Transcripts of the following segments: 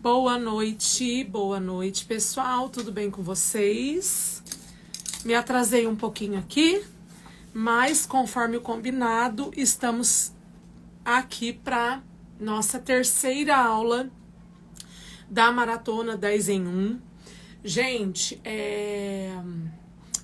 Boa noite, pessoal. Tudo bem com vocês? Me atrasei um pouquinho aqui, mas conforme o combinado, estamos aqui para nossa terceira aula da Maratona 10 em 1. Gente,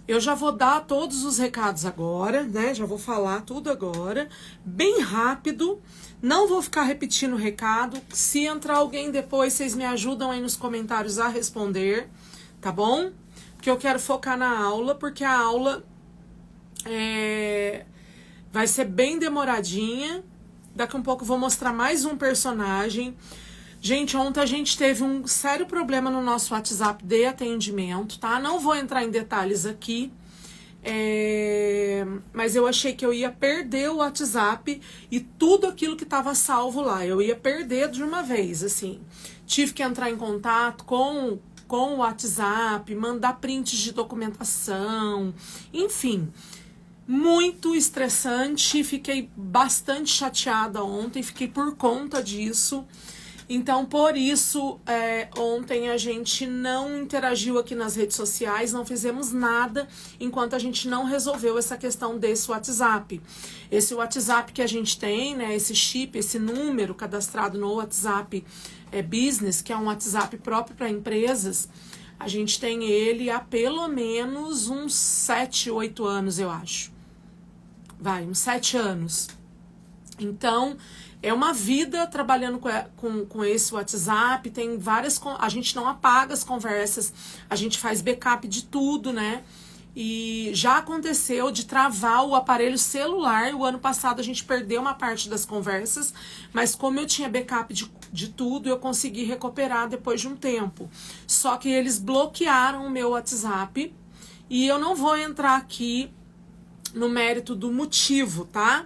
eu já vou dar todos os recados agora, né? Já vou falar tudo agora, bem rápido. Não vou ficar repetindo o recado. Se entrar alguém depois, vocês me ajudam aí nos comentários a responder, tá bom? Porque eu quero focar na aula, porque a aula vai ser bem demoradinha. Daqui a um pouco eu vou mostrar mais um personagem. Gente, ontem a gente teve um sério problema no nosso WhatsApp de atendimento, tá? Não vou entrar em detalhes aqui. Mas eu achei que eu ia perder o WhatsApp e tudo aquilo que estava salvo lá. Eu ia perder de uma vez, assim. Tive que entrar em contato com o WhatsApp, mandar prints de documentação, enfim. Muito estressante, fiquei bastante chateada ontem, fiquei por conta disso. Então, por isso, ontem a gente não interagiu aqui nas redes sociais, não fizemos nada enquanto a gente não resolveu essa questão desse WhatsApp. Esse WhatsApp que a gente tem, né, esse chip, esse número cadastrado no WhatsApp Business, que é um WhatsApp próprio para empresas, a gente tem ele há pelo menos uns 7, 8 anos, eu acho. Uns 7 anos. Então, é uma vida trabalhando com esse WhatsApp, tem várias... A gente não apaga as conversas, a gente faz backup de tudo, né? E já aconteceu de travar o aparelho celular. O ano passado a gente perdeu uma parte das conversas, mas como eu tinha backup de tudo, eu consegui recuperar depois de um tempo. Só que eles bloquearam o meu WhatsApp e eu não vou entrar aqui no mérito do motivo, tá?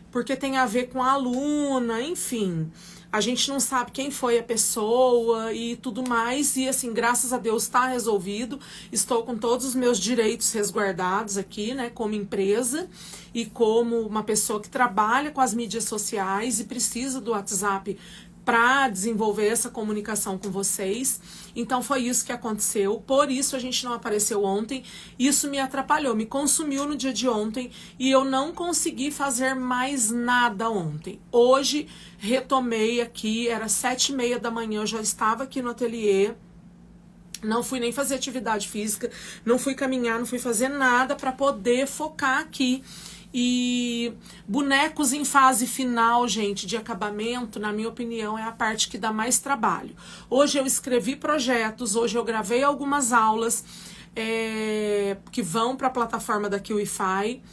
Porque tem a ver com a aluna, enfim. A gente não sabe quem foi a pessoa e tudo mais. E assim, graças a Deus está resolvido. Estou com todos os meus direitos resguardados aqui, né? Como empresa e como uma pessoa que trabalha com as mídias sociais e precisa do WhatsApp para desenvolver essa comunicação com vocês. Então foi isso que aconteceu, por isso a gente não apareceu ontem. Isso me atrapalhou, me consumiu no dia de ontem e eu não consegui fazer mais nada ontem. Hoje retomei aqui, era 7h30 da manhã, eu já estava aqui no ateliê. Não fui nem fazer atividade física, não fui caminhar, não fui fazer nada para poder focar aqui. E bonecos em fase final, gente, de acabamento, na minha opinião, é a parte que dá mais trabalho. Hoje eu escrevi projetos, hoje eu gravei algumas aulas que vão para a plataforma da QIFI,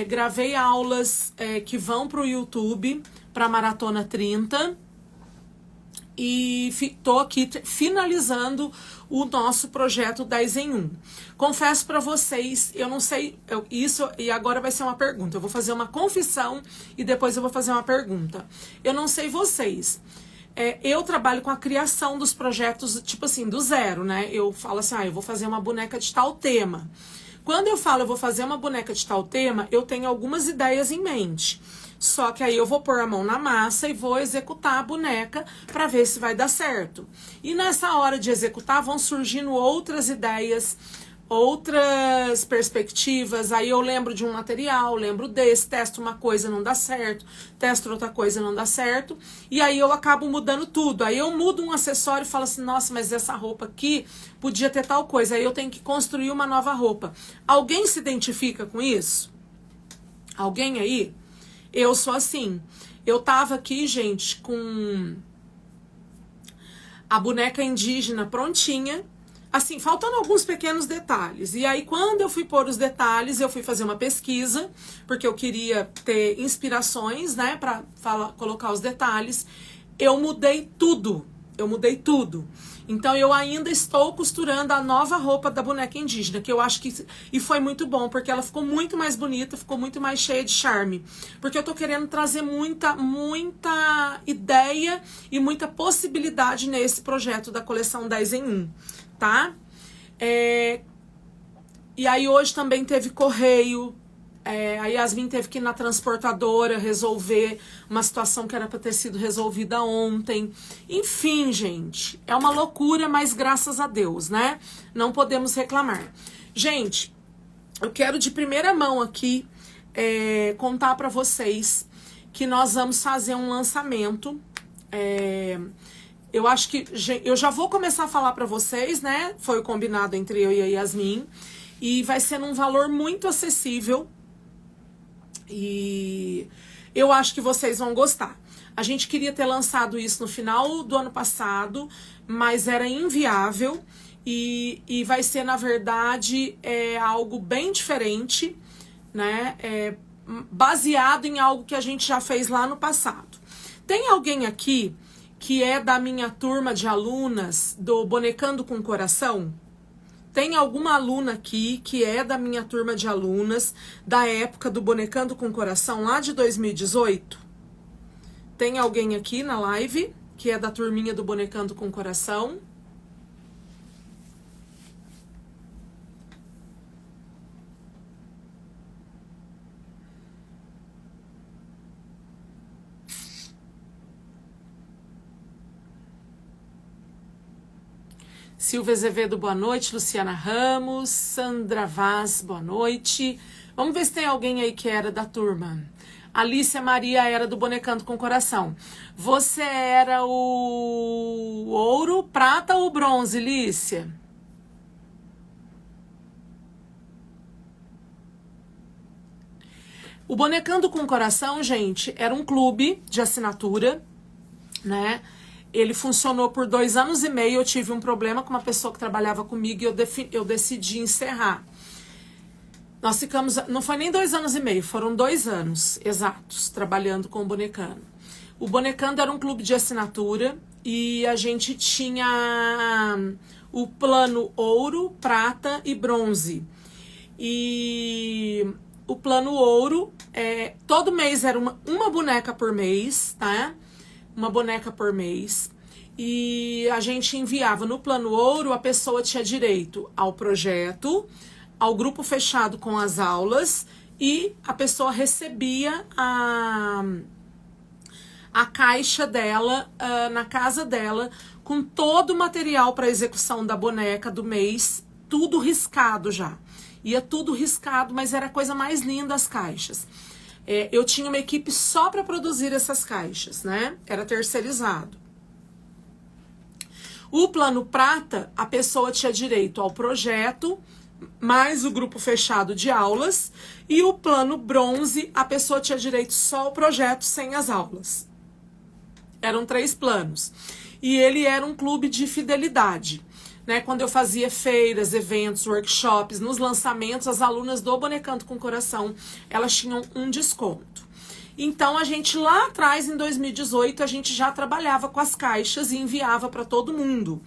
gravei aulas que vão para o YouTube, para a Maratona 30. E tô aqui finalizando o nosso projeto 10 em 1. Confesso para vocês, eu não sei, isso e agora vai ser uma pergunta. Eu vou fazer uma confissão e depois eu vou fazer uma pergunta. Eu não sei vocês. Eu trabalho com a criação dos projetos, tipo assim, do zero, né? Eu falo assim, eu vou fazer uma boneca de tal tema. Quando eu falo eu vou fazer uma boneca de tal tema, eu tenho algumas ideias em mente. Só que aí eu vou pôr a mão na massa e vou executar a boneca para ver se vai dar certo. E nessa hora de executar vão surgindo outras ideias, outras perspectivas. Aí eu lembro de um material, lembro desse, testo uma coisa, não dá certo, testo outra coisa, não dá certo. E aí eu acabo mudando tudo. Aí eu mudo um acessório e falo assim, nossa, mas essa roupa aqui podia ter tal coisa. Aí eu tenho que construir uma nova roupa. Alguém se identifica com isso? Alguém aí? Eu sou assim. Eu tava aqui, gente, com a boneca indígena prontinha, assim, faltando alguns pequenos detalhes. E aí, quando eu fui pôr os detalhes, eu fui fazer uma pesquisa, porque eu queria ter inspirações, né, pra colocar os detalhes. Eu mudei tudo. Então, eu ainda estou costurando a nova roupa da boneca indígena, que eu acho que... E foi muito bom, porque ela ficou muito mais bonita, ficou muito mais cheia de charme. Porque eu tô querendo trazer muita ideia e muita possibilidade nesse projeto da coleção 10 em 1, tá? E aí, hoje também teve correio a Yasmin teve que ir na transportadora resolver uma situação que era para ter sido resolvida ontem. Enfim, gente, é uma loucura, mas graças a Deus, né? Não podemos reclamar. Gente, eu quero de primeira mão aqui contar para vocês que nós vamos fazer um lançamento. Eu acho que eu já vou começar a falar para vocês, né? Foi o combinado entre eu e a Yasmin. E vai ser num valor muito acessível. E eu acho que vocês vão gostar. A gente queria ter lançado isso no final do ano passado, mas era inviável. E vai ser, na verdade, algo bem diferente, né? Baseado em algo que a gente já fez lá no passado. Tem alguém aqui que é da minha turma de alunas do Bonecando com Coração? Tem alguma aluna aqui que é da minha turma de alunas da época do Bonecando com Coração, lá de 2018? Tem alguém aqui na live que é da turminha do Bonecando com Coração? Silvia Azevedo, boa noite. Luciana Ramos, Sandra Vaz, boa noite. Vamos ver se tem alguém aí que era da turma. Alicia Maria era do Bonecando com Coração. Você era o ouro, prata ou bronze, Lícia? O Bonecando com Coração, gente, era um clube de assinatura, né? Ele funcionou por 2 anos e meio. Eu tive um problema com uma pessoa que trabalhava comigo e eu decidi encerrar. Nós ficamos, não foi nem 2 anos e meio, foram 2 anos exatos trabalhando com o Bonecando. O Bonecando era um clube de assinatura e a gente tinha o plano ouro, prata e bronze. E o plano ouro, todo mês era uma boneca por mês, tá? Uma boneca por mês, e a gente enviava no plano ouro. A pessoa tinha direito ao projeto, ao grupo fechado com as aulas, e a pessoa recebia a caixa dela na casa dela, com todo o material para execução da boneca do mês, tudo riscado já. Ia tudo riscado, mas era a coisa mais linda as caixas. Eu tinha uma equipe só para produzir essas caixas, né? Era terceirizado. O plano prata, a pessoa tinha direito ao projeto, mais o grupo fechado de aulas. E o plano bronze, a pessoa tinha direito só ao projeto, sem as aulas. Eram 3 planos. E ele era um clube de fidelidade. Né, quando eu fazia feiras, eventos, workshops, nos lançamentos, as alunas do Bonecando com Coração, elas tinham um desconto. Então, a gente lá atrás, em 2018, a gente já trabalhava com as caixas e enviava para todo mundo.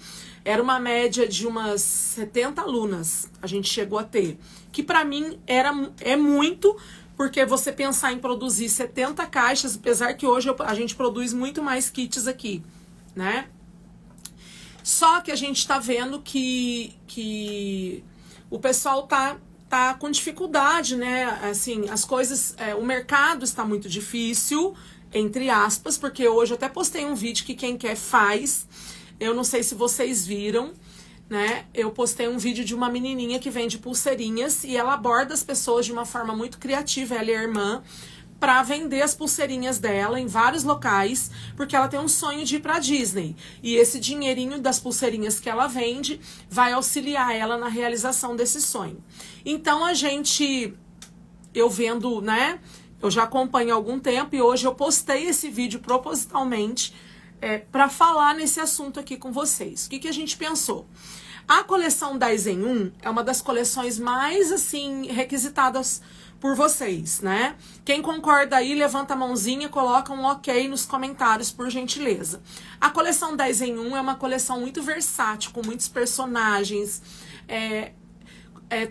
Era uma média de umas 70 alunas, a gente chegou a ter. Que para mim é muito, porque você pensar em produzir 70 caixas, apesar que hoje a gente produz muito mais kits aqui, né? Só que a gente tá vendo que o pessoal tá com dificuldade, né? Assim, as coisas, o mercado está muito difícil, entre aspas, porque hoje eu até postei um vídeo que quem quer faz. Eu não sei se vocês viram, né? Eu postei um vídeo de uma menininha que vende pulseirinhas e ela aborda as pessoas de uma forma muito criativa, ela e a irmã, para vender as pulseirinhas dela em vários locais, porque ela tem um sonho de ir para Disney. E esse dinheirinho das pulseirinhas que ela vende vai auxiliar ela na realização desse sonho. Então eu vendo, né? Eu já acompanho há algum tempo e hoje eu postei esse vídeo propositalmente para falar nesse assunto aqui com vocês. O que a gente pensou? A coleção 10 em 1 é uma das coleções mais, assim, requisitadas por vocês, né? Quem concorda aí, levanta a mãozinha, coloca um ok nos comentários, por gentileza. A coleção 10 em 1 é uma coleção muito versátil, com muitos personagens.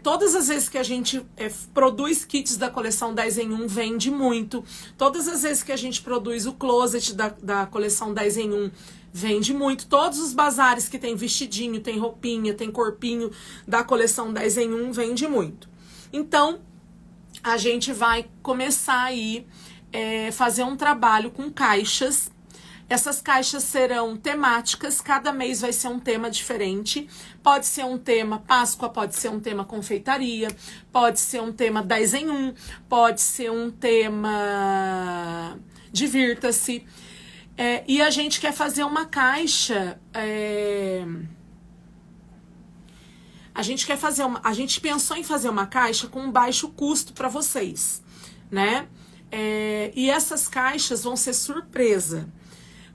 Todas as vezes que a gente produz kits da coleção 10 em 1, vende muito. Todas as vezes que a gente produz o closet da coleção 10 em 1, vende muito. Todos os bazares que tem vestidinho, tem roupinha, tem corpinho da coleção 10 em 1, vende muito. Então, a gente vai começar aí fazer um trabalho com caixas. Essas caixas serão temáticas, cada mês vai ser um tema diferente. Pode ser um tema Páscoa, pode ser um tema confeitaria, pode ser um tema 10 em 1, pode ser um tema divirta-se. E a gente quer fazer uma caixa... A gente pensou em fazer uma caixa com um baixo custo para vocês, né? E essas caixas vão ser surpresa.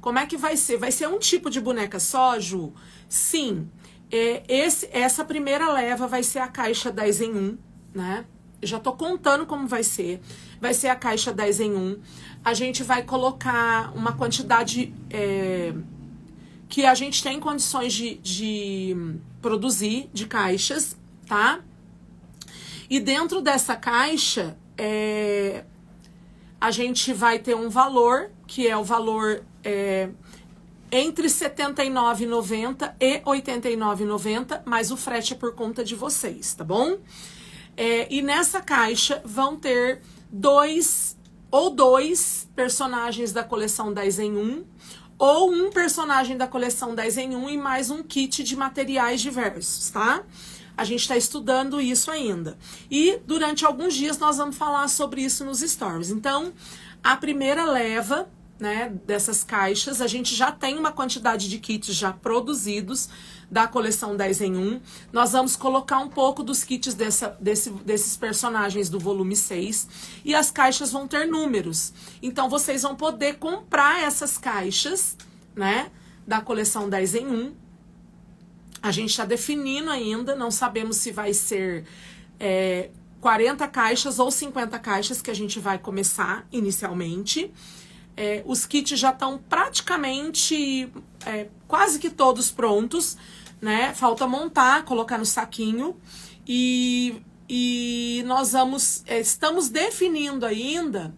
Como é que vai ser? Vai ser um tipo de boneca só, Ju? Sim. Essa primeira leva vai ser a caixa 10 em 1, né? Eu já tô contando como vai ser. Vai ser a caixa 10 em 1. A gente vai colocar uma quantidade que a gente tem condições de produzir, de caixas, tá? E dentro dessa caixa, a gente vai ter um valor, que é o valor entre R$ 79,90 e R$ 89,90, mas o frete é por conta de vocês, tá bom? E nessa caixa vão ter dois personagens da coleção 10 em 1, ou um personagem da coleção 10 em 1 e mais um kit de materiais diversos, tá? A gente está estudando isso ainda. E durante alguns dias nós vamos falar sobre isso nos stories. Então, a primeira leva, né, dessas caixas, a gente já tem uma quantidade de kits já produzidos da coleção 10 em 1. Nós vamos colocar um pouco dos kits desses personagens do volume 6. E as caixas vão ter números. Então, vocês vão poder comprar essas caixas, né, da coleção 10 em 1. A gente está definindo ainda, não sabemos se vai ser 40 caixas ou 50 caixas que a gente vai começar inicialmente. Os kits já estão praticamente quase que todos prontos, né? Falta montar, colocar no saquinho e nós estamos definindo ainda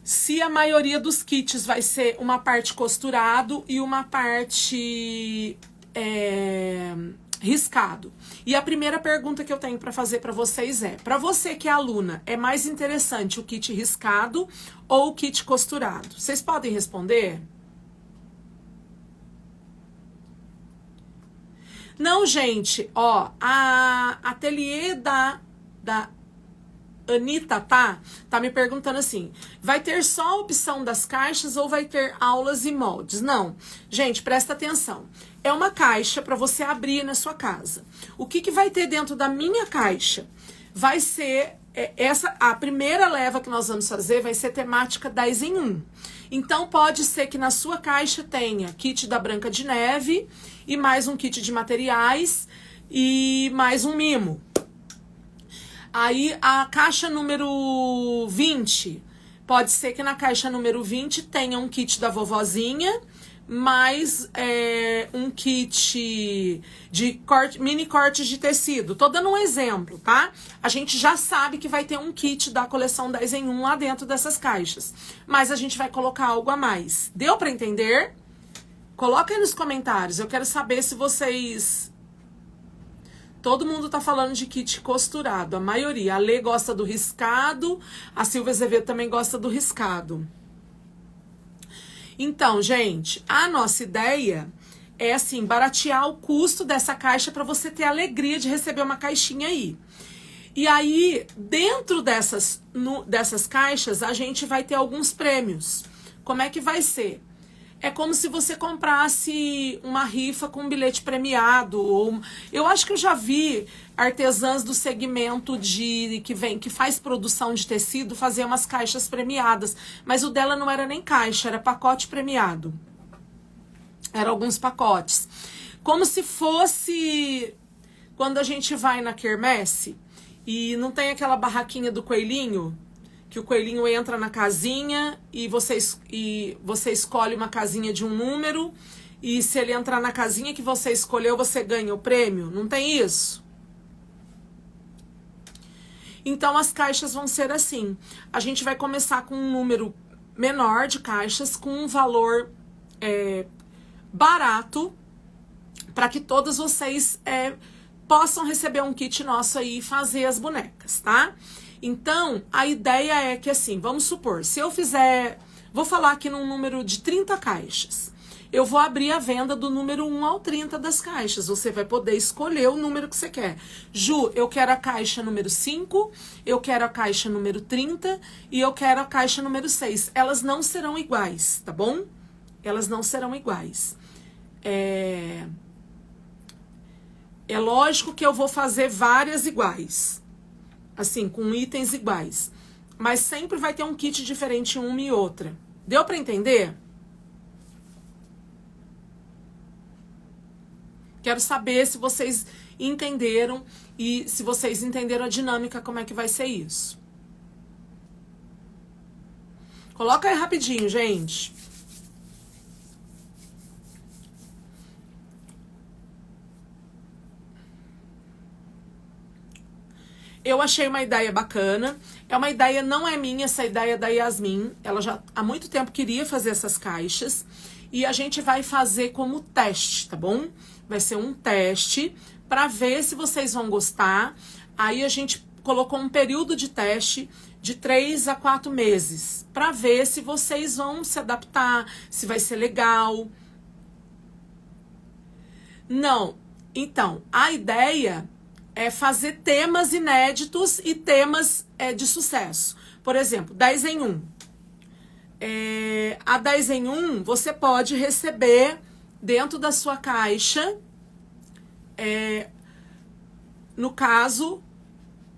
se a maioria dos kits vai ser uma parte costurado e uma parte riscado. E a primeira pergunta que eu tenho para fazer para vocês para você que é aluna, é mais interessante o kit riscado ou o kit costurado? Vocês podem responder? Não, gente, ó, a ateliê da Anitta tá me perguntando assim, vai ter só a opção das caixas ou vai ter aulas e moldes? Não, gente, presta atenção. É uma caixa para você abrir na sua casa. O que vai ter dentro da minha caixa? Vai ser, a primeira leva que nós vamos fazer vai ser temática 10 em 1. Então, pode ser que na sua caixa tenha kit da Branca de Neve e mais um kit de materiais e mais um mimo. Aí, a caixa número 20, pode ser que na caixa número 20 tenha um kit da vovozinha, mais um kit de mini cortes de tecido. Tô dando um exemplo, tá? A gente já sabe que vai ter um kit da coleção 10 em 1 lá dentro dessas caixas, mas a gente vai colocar algo a mais. Deu pra entender? Coloca aí nos comentários, eu quero saber se vocês... Todo mundo tá falando de kit costurado, a maioria. A Lê gosta do riscado, a Silvia Azevedo também gosta do riscado. Então, gente, a nossa ideia é, assim, baratear o custo dessa caixa para você ter a alegria de receber uma caixinha aí. E aí, dentro dessas caixas, a gente vai ter alguns prêmios. Como é que vai ser? É como se você comprasse uma rifa com um bilhete premiado. Eu acho que eu já vi artesãs do segmento que faz produção de tecido fazer umas caixas premiadas. Mas o dela não era nem caixa, era pacote premiado. Eram alguns pacotes. Como se fosse quando a gente vai na quermesse e não tem aquela barraquinha do coelhinho, que o coelhinho entra na casinha e você escolhe uma casinha de um número, e se ele entrar na casinha que você escolheu, você ganha o prêmio. Não tem isso? Então, as caixas vão ser assim. A gente vai começar com um número menor de caixas, com um valor barato, para que todas vocês possam receber um kit nosso aí e fazer as bonecas, tá? Então, a ideia é que assim, vamos supor, se eu fizer, vou falar aqui num número de 30 caixas. Eu vou abrir a venda do número 1 ao 30 das caixas. Você vai poder escolher o número que você quer. Ju, eu quero a caixa número 5, eu quero a caixa número 30 e eu quero a caixa número 6. Elas não serão iguais, tá bom? Elas não serão iguais. É lógico que eu vou fazer várias iguais. Assim, com itens iguais. Mas sempre vai ter um kit diferente uma e outra. Deu pra entender? Quero saber se vocês entenderam e se vocês entenderam a dinâmica, como é que vai ser isso. Coloca aí rapidinho, gente. Eu achei uma ideia bacana. É uma ideia, não é minha, essa ideia é da Yasmin. Ela já há muito tempo queria fazer essas caixas. E a gente vai fazer como teste, tá bom? Vai ser um teste para ver se vocês vão gostar. Aí a gente colocou um período de teste de 3 a 4 meses. Para ver se vocês vão se adaptar, se vai ser legal. Não. Então, a ideia é fazer temas inéditos e temas de sucesso. Por exemplo, 10 em 1. A 10 em 1, você pode receber dentro da sua caixa, no caso,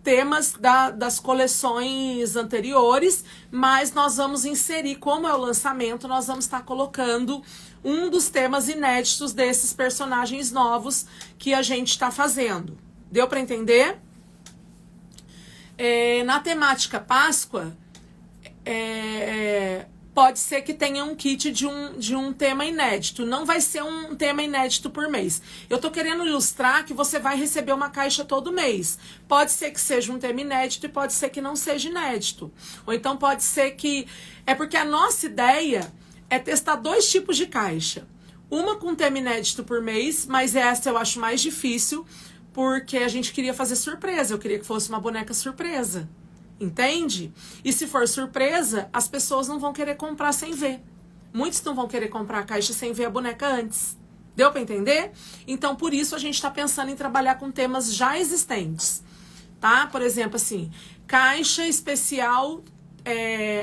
temas das coleções anteriores, mas nós vamos inserir, como é o lançamento, nós vamos estar colocando um dos temas inéditos desses personagens novos que a gente está fazendo. Deu para entender? Na temática Páscoa, pode ser que tenha um kit de um tema inédito. Não vai ser um tema inédito por mês. Eu tô querendo ilustrar que você vai receber uma caixa todo mês. Pode ser que seja um tema inédito e pode ser que não seja inédito. Ou então pode ser que... É porque a nossa ideia é testar 2 tipos de caixa. Uma com tema inédito por mês, mas essa eu acho mais difícil, porque a gente queria fazer surpresa. Eu queria que fosse uma boneca surpresa. Entende? E se for surpresa, as pessoas não vão querer comprar sem ver. Muitos não vão querer comprar a caixa sem ver a boneca antes. Deu para entender? Então, por isso, a gente está pensando em trabalhar com temas já existentes. Tá? Por exemplo, assim, caixa especial,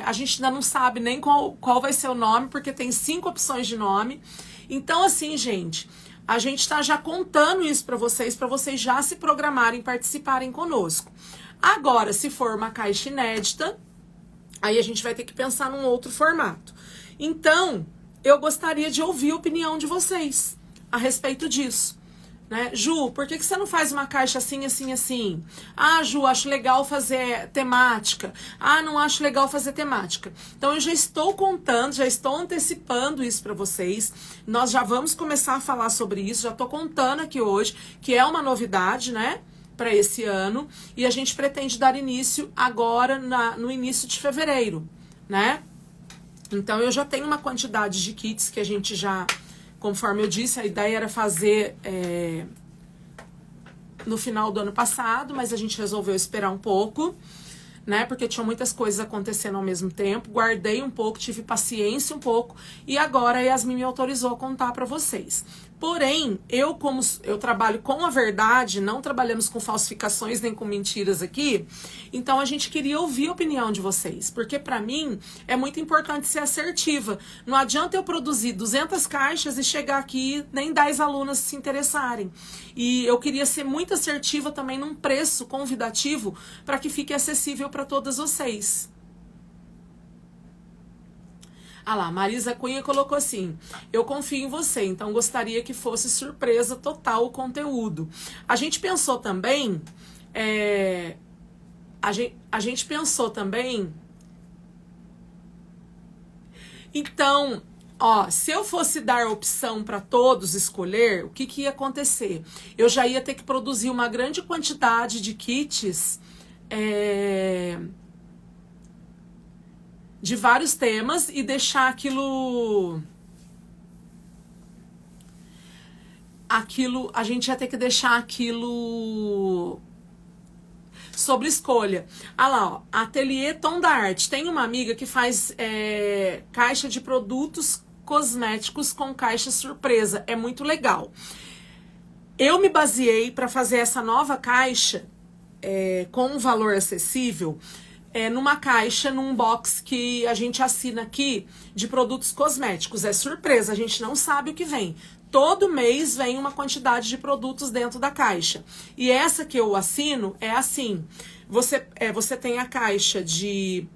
a gente ainda não sabe nem qual vai ser o nome, porque tem 5 opções de nome. Então, assim, gente, a gente está já contando isso para vocês já se programarem, participarem conosco. Agora, se for uma caixa inédita, aí a gente vai ter que pensar num outro formato. Então, eu gostaria de ouvir a opinião de vocês a respeito disso. Né? Ju, por que você não faz uma caixa assim, assim, assim? Ah, Ju, acho legal fazer temática. Ah, não acho legal fazer temática. Então, eu já estou contando, já estou antecipando isso para vocês. Nós já vamos começar a falar sobre isso, já estou contando aqui hoje, que é uma novidade, né? Para esse ano, e a gente pretende dar início agora no início de fevereiro, né? Então eu já tenho uma quantidade de kits que a gente já, conforme eu disse, a ideia era fazer no final do ano passado, mas a gente resolveu esperar um pouco, né? Porque tinha muitas coisas acontecendo ao mesmo tempo. Guardei um pouco, tive paciência um pouco, e agora a Yasmin me autorizou a contar para vocês. Porém, como eu trabalho com a verdade, não trabalhamos com falsificações nem com mentiras aqui, então a gente queria ouvir a opinião de vocês, porque para mim é muito importante ser assertiva. Não adianta eu produzir 200 caixas e chegar aqui nem 10 alunas se interessarem. E eu queria ser muito assertiva também num preço convidativo para que fique acessível para todas vocês. Ah lá, Marisa Cunha colocou assim: eu confio em você, então gostaria que fosse surpresa total o conteúdo. A gente pensou também, a gente pensou também, então, ó, se eu fosse dar opção para todos escolher, o que ia acontecer? Eu já ia ter que produzir uma grande quantidade de kits, de vários temas e deixar aquilo... aquilo, a gente ia ter que deixar aquilo sobre escolha. Ah lá, ó, Ateliê Tom da Arte. Tem uma amiga que faz caixa de produtos cosméticos com caixa surpresa. É muito legal. Eu me baseei para fazer essa nova caixa com um valor acessível numa caixa, num box que a gente assina aqui de produtos cosméticos. É surpresa, a gente não sabe o que vem. Todo mês vem uma quantidade de produtos dentro da caixa. E essa que eu assino é assim. Você tem a caixa de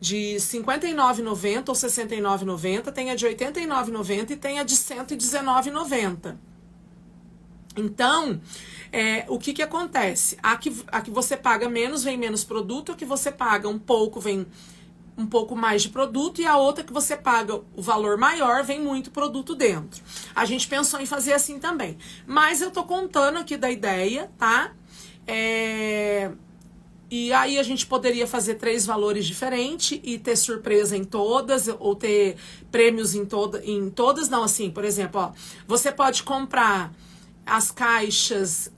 R$ 59,90 ou R$ 69,90, tem a de R$ 89,90 e tem a de R$ 119,90. Então, o que acontece? A que você paga menos, vem menos produto, a que você paga um pouco, vem um pouco mais de produto, e a outra que você paga o valor maior, vem muito produto dentro. A gente pensou em fazer assim também. Mas eu tô contando aqui da ideia, tá? E aí a gente poderia fazer 3 valores diferentes e ter surpresa em todas, ou ter prêmios em todas, não, assim, por exemplo, ó, você pode comprar as caixas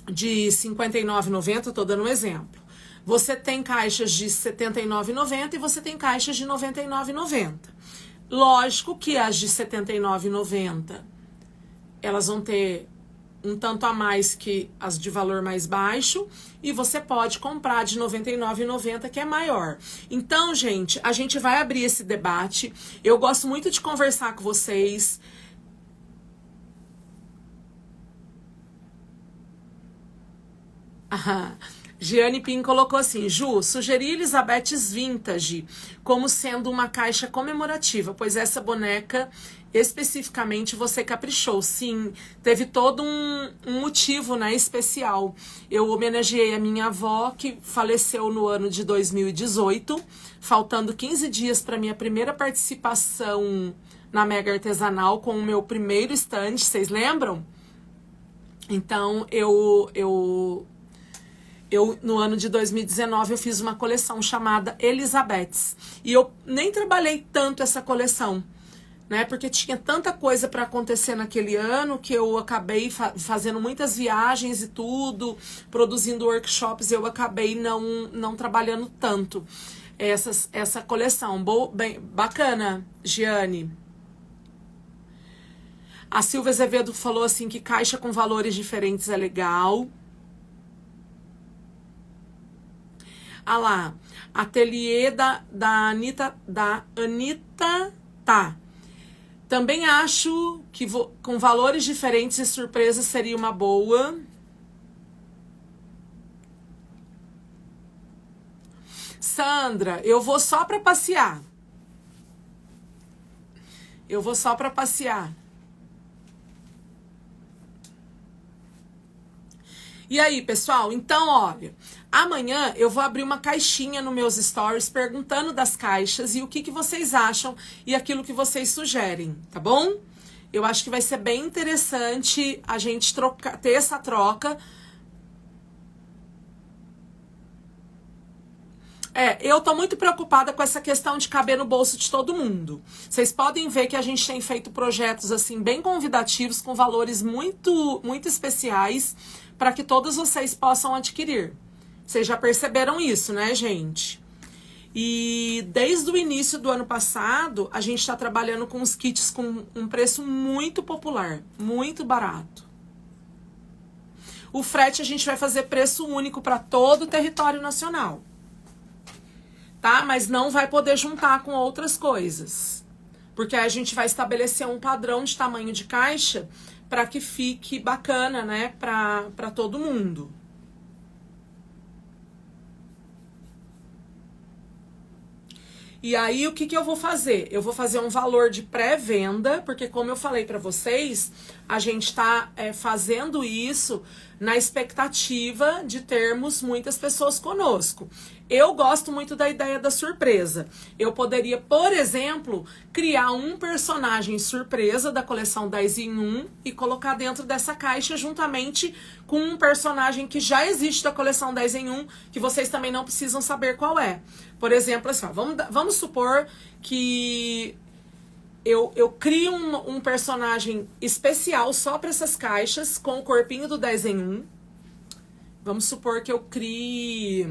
de R$ 59,90, tô dando um exemplo. Você tem caixas de R$ 79,90 e você tem caixas de R$ 99,90. Lógico que as de R$ 79,90, elas vão ter um tanto a mais que as de valor mais baixo, e você pode comprar de R$ 99,90, que é maior. Então, gente, a gente vai abrir esse debate. Eu gosto muito de conversar com vocês. Giane Pim colocou assim: Ju, sugeri Elizabeth's Vintage como sendo uma caixa comemorativa, pois essa boneca especificamente você caprichou. Sim, teve todo um motivo, né, especial. Eu homenageei a minha avó, que faleceu no ano de 2018, faltando 15 dias para minha primeira participação na Mega Artesanal com o meu primeiro stand, vocês lembram? Então, no ano de 2019, eu fiz uma coleção chamada Elizabeth's. E eu nem trabalhei tanto essa coleção, né? Porque tinha tanta coisa para acontecer naquele ano que eu acabei fazendo muitas viagens e tudo, produzindo workshops, eu acabei não trabalhando tanto essa coleção. Bem bacana, Giane. A Silvia Azevedo falou assim que caixa com valores diferentes é legal. Ah lá, ateliê da Anitta, tá. Também acho que com valores diferentes e surpresas seria uma boa. Sandra, eu vou só para passear. E aí, pessoal? Então, olha, amanhã eu vou abrir uma caixinha nos meus stories perguntando das caixas e o que vocês acham e aquilo que vocês sugerem, tá bom? Eu acho que vai ser bem interessante a gente ter essa troca. Eu tô muito preocupada com essa questão de caber no bolso de todo mundo. Vocês podem ver que a gente tem feito projetos assim bem convidativos, com valores muito, muito especiais, para que todos vocês possam adquirir. Vocês já perceberam isso, né, gente? E desde o início do ano passado, a gente está trabalhando com os kits com um preço muito popular, muito barato. O frete a gente vai fazer preço único para todo o território nacional. Tá? Mas não vai poder juntar com outras coisas. Porque aí a gente vai estabelecer um padrão de tamanho de caixa para que fique bacana, né, para todo mundo. E aí, o que eu vou fazer? Eu vou fazer um valor de pré-venda, porque como eu falei para vocês, a gente está fazendo isso na expectativa de termos muitas pessoas conosco. Eu gosto muito da ideia da surpresa. Eu poderia, por exemplo, criar um personagem surpresa da coleção 10 em 1 e colocar dentro dessa caixa juntamente com um personagem que já existe da coleção 10 em 1, que vocês também não precisam saber qual é. Por exemplo, assim, ó, vamos supor que eu crio um personagem especial só para essas caixas, com o corpinho do 10 em 1. Vamos supor que eu crie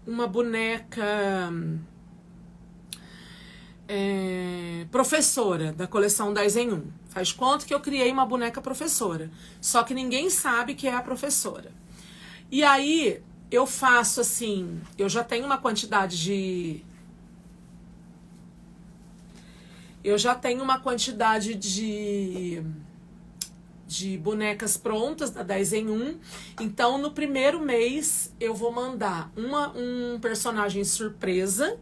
uma boneca professora, da coleção 10 em 1. Faz conta que eu criei uma boneca professora, só que ninguém sabe que é a professora. E aí, eu faço assim, eu já tenho uma quantidade de... de bonecas prontas da 10 em 1. Então, no primeiro mês, eu vou mandar um personagem surpresa,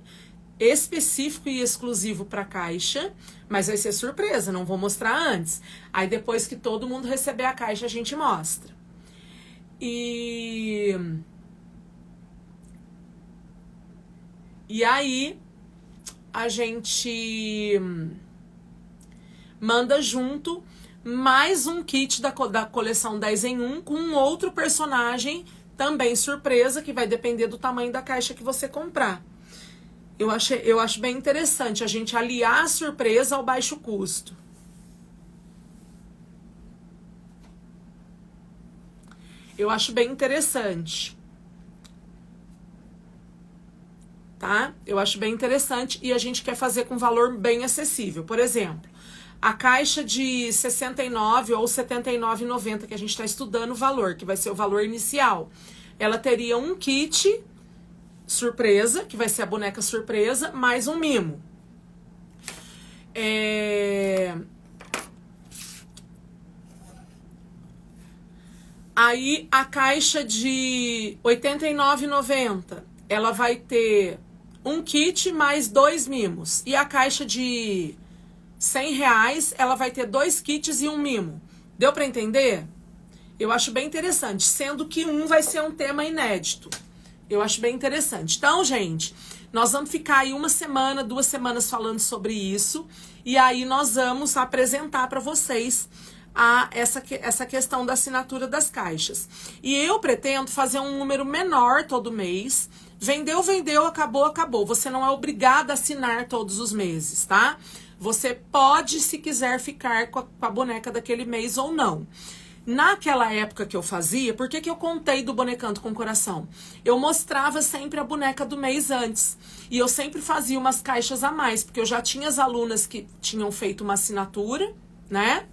específico e exclusivo para caixa, mas vai ser surpresa, não vou mostrar antes. Aí, depois que todo mundo receber a caixa, a gente mostra. E aí, a gente manda junto mais um kit da coleção 10 em 1 com um outro personagem também surpresa, que vai depender do tamanho da caixa que você comprar. Eu acho bem interessante a gente aliar a surpresa ao baixo custo. Eu acho bem interessante. Tá? Eu acho bem interessante e a gente quer fazer com valor bem acessível. Por exemplo, a caixa de R$ 69 ou R$ 79,90 que a gente está estudando o valor, que vai ser o valor inicial, ela teria um kit surpresa, que vai ser a boneca surpresa, mais um mimo. Aí a caixa de R$ 89,90, ela vai ter um kit mais 2 mimos. E a caixa de R$ 100, ela vai ter 2 kits e um mimo. Deu para entender? Eu acho bem interessante, sendo que um vai ser um tema inédito. Eu acho bem interessante. Então, gente, nós vamos ficar aí 1 semana, 2 semanas falando sobre isso. E aí nós vamos apresentar para vocês essa questão da assinatura das caixas. E eu pretendo fazer um número menor todo mês. Vendeu, vendeu, acabou, acabou. Você não é obrigado a assinar todos os meses, tá? Você pode, se quiser, ficar com a boneca daquele mês ou não. Naquela época que eu fazia, por que eu contei do Bonecando com Coração? Eu mostrava sempre a boneca do mês antes. E eu sempre fazia umas caixas a mais, porque eu já tinha as alunas que tinham feito uma assinatura, né?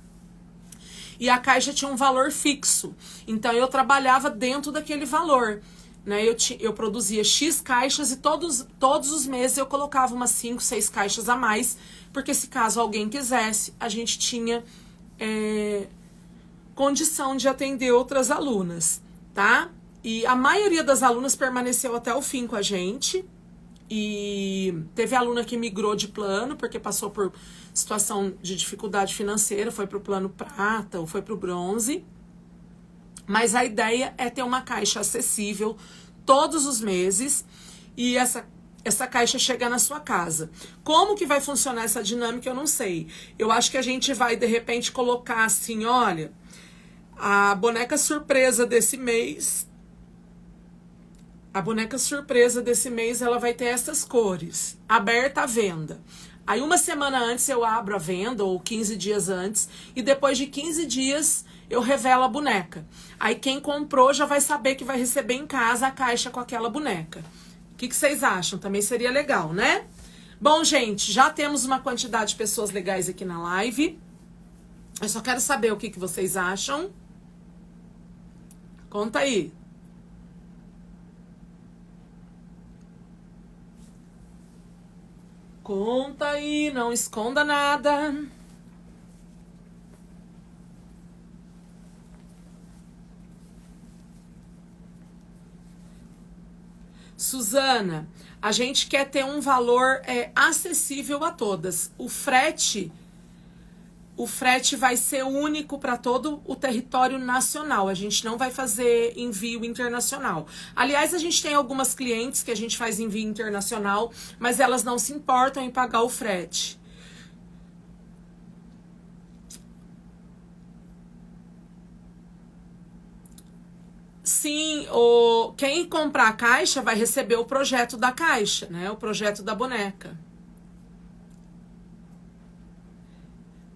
E a caixa tinha um valor fixo. Então, eu trabalhava dentro daquele valor. Né? Eu produzia X caixas e todos os meses eu colocava umas 5, 6 caixas a mais, porque se caso alguém quisesse, a gente tinha condição de atender outras alunas, tá? E a maioria das alunas permaneceu até o fim com a gente. E teve aluna que migrou de plano, porque passou por situação de dificuldade financeira, foi para o plano prata ou foi para o bronze. Mas a ideia é ter uma caixa acessível todos os meses e essa caixa chegar na sua casa. Como que vai funcionar essa dinâmica, eu não sei. Eu acho que a gente vai, de repente, colocar assim, olha, a boneca surpresa desse mês... A boneca surpresa desse mês, ela vai ter essas cores, aberta à venda. Aí 1 semana antes eu abro a venda, ou 15 dias antes, e depois de 15 dias eu revelo a boneca. Aí quem comprou já vai saber que vai receber em casa a caixa com aquela boneca. O que vocês acham? Também seria legal, né? Bom, gente, já temos uma quantidade de pessoas legais aqui na live. Eu só quero saber o que vocês acham. Conta aí. Conta aí, não esconda nada. Suzana, a gente quer ter um valor acessível a todas. O frete vai ser único para todo o território nacional. A gente não vai fazer envio internacional. Aliás, a gente tem algumas clientes que a gente faz envio internacional, mas elas não se importam em pagar o frete. Sim, quem comprar a caixa vai receber o projeto da caixa, né? O projeto da boneca.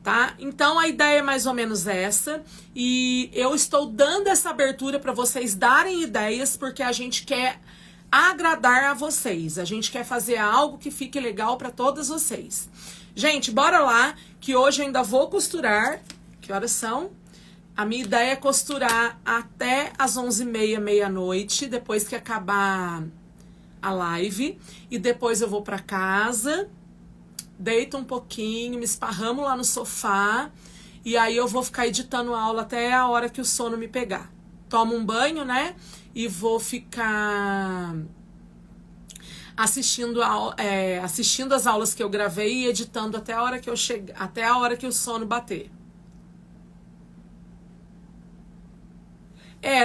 tá? Então a ideia é mais ou menos essa, e eu estou dando essa abertura para vocês darem ideias, porque a gente quer agradar a vocês, a gente quer fazer algo que fique legal para todas vocês. Gente, bora lá, que hoje eu ainda vou costurar. Que horas são? A minha ideia é costurar até as 11h30, meia-noite, depois que acabar a live, e depois eu vou para casa, deito um pouquinho, me esparramo lá no sofá, e aí eu vou ficar editando a aula até a hora que o sono me pegar. Tomo um banho, né? E vou ficar assistindo as aulas que eu gravei e editando até a hora que até a hora que o sono bater.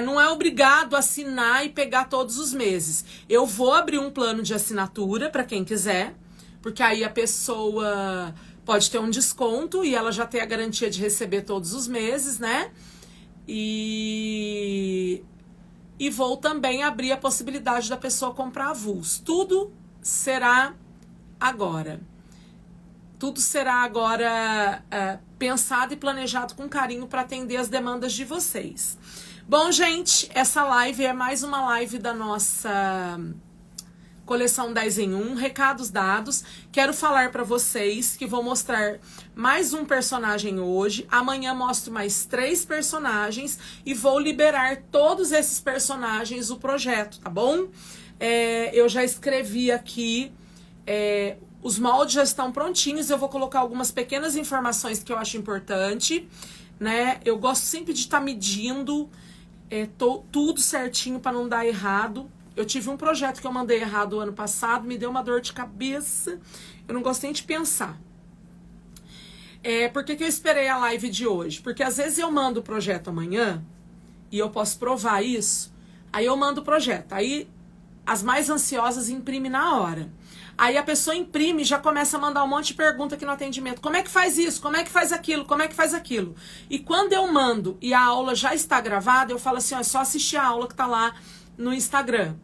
Não é obrigado a assinar e pegar todos os meses. Eu vou abrir um plano de assinatura para quem quiser, porque aí a pessoa pode ter um desconto e ela já tem a garantia de receber todos os meses, né? E vou também abrir a possibilidade da pessoa comprar avulso. Tudo será agora. Tudo será agora pensado e planejado com carinho para atender as demandas de vocês. Bom, gente, essa live é mais uma live da nossa coleção 10 em 1, recados dados. Quero falar para vocês que vou mostrar mais um personagem hoje. Amanhã mostro mais 3 personagens e vou liberar todos esses personagens o projeto, tá bom? Eu já escrevi aqui, os moldes já estão prontinhos. Eu vou colocar algumas pequenas informações que eu acho importante, né? Eu gosto sempre de estar medindo tudo certinho para não dar errado. Eu tive um projeto que eu mandei errado ano passado, me deu uma dor de cabeça, eu não gostei de pensar. Por que eu esperei a live de hoje? Porque às vezes eu mando o projeto amanhã, e eu posso provar isso, aí eu mando o projeto, aí as mais ansiosas imprimem na hora. Aí a pessoa imprime e já começa a mandar um monte de pergunta aqui no atendimento. Como é que faz isso? Como é que faz aquilo? Como é que faz aquilo? E quando eu mando e a aula já está gravada, eu falo assim, ó, é só assistir a aula que tá lá no Instagram.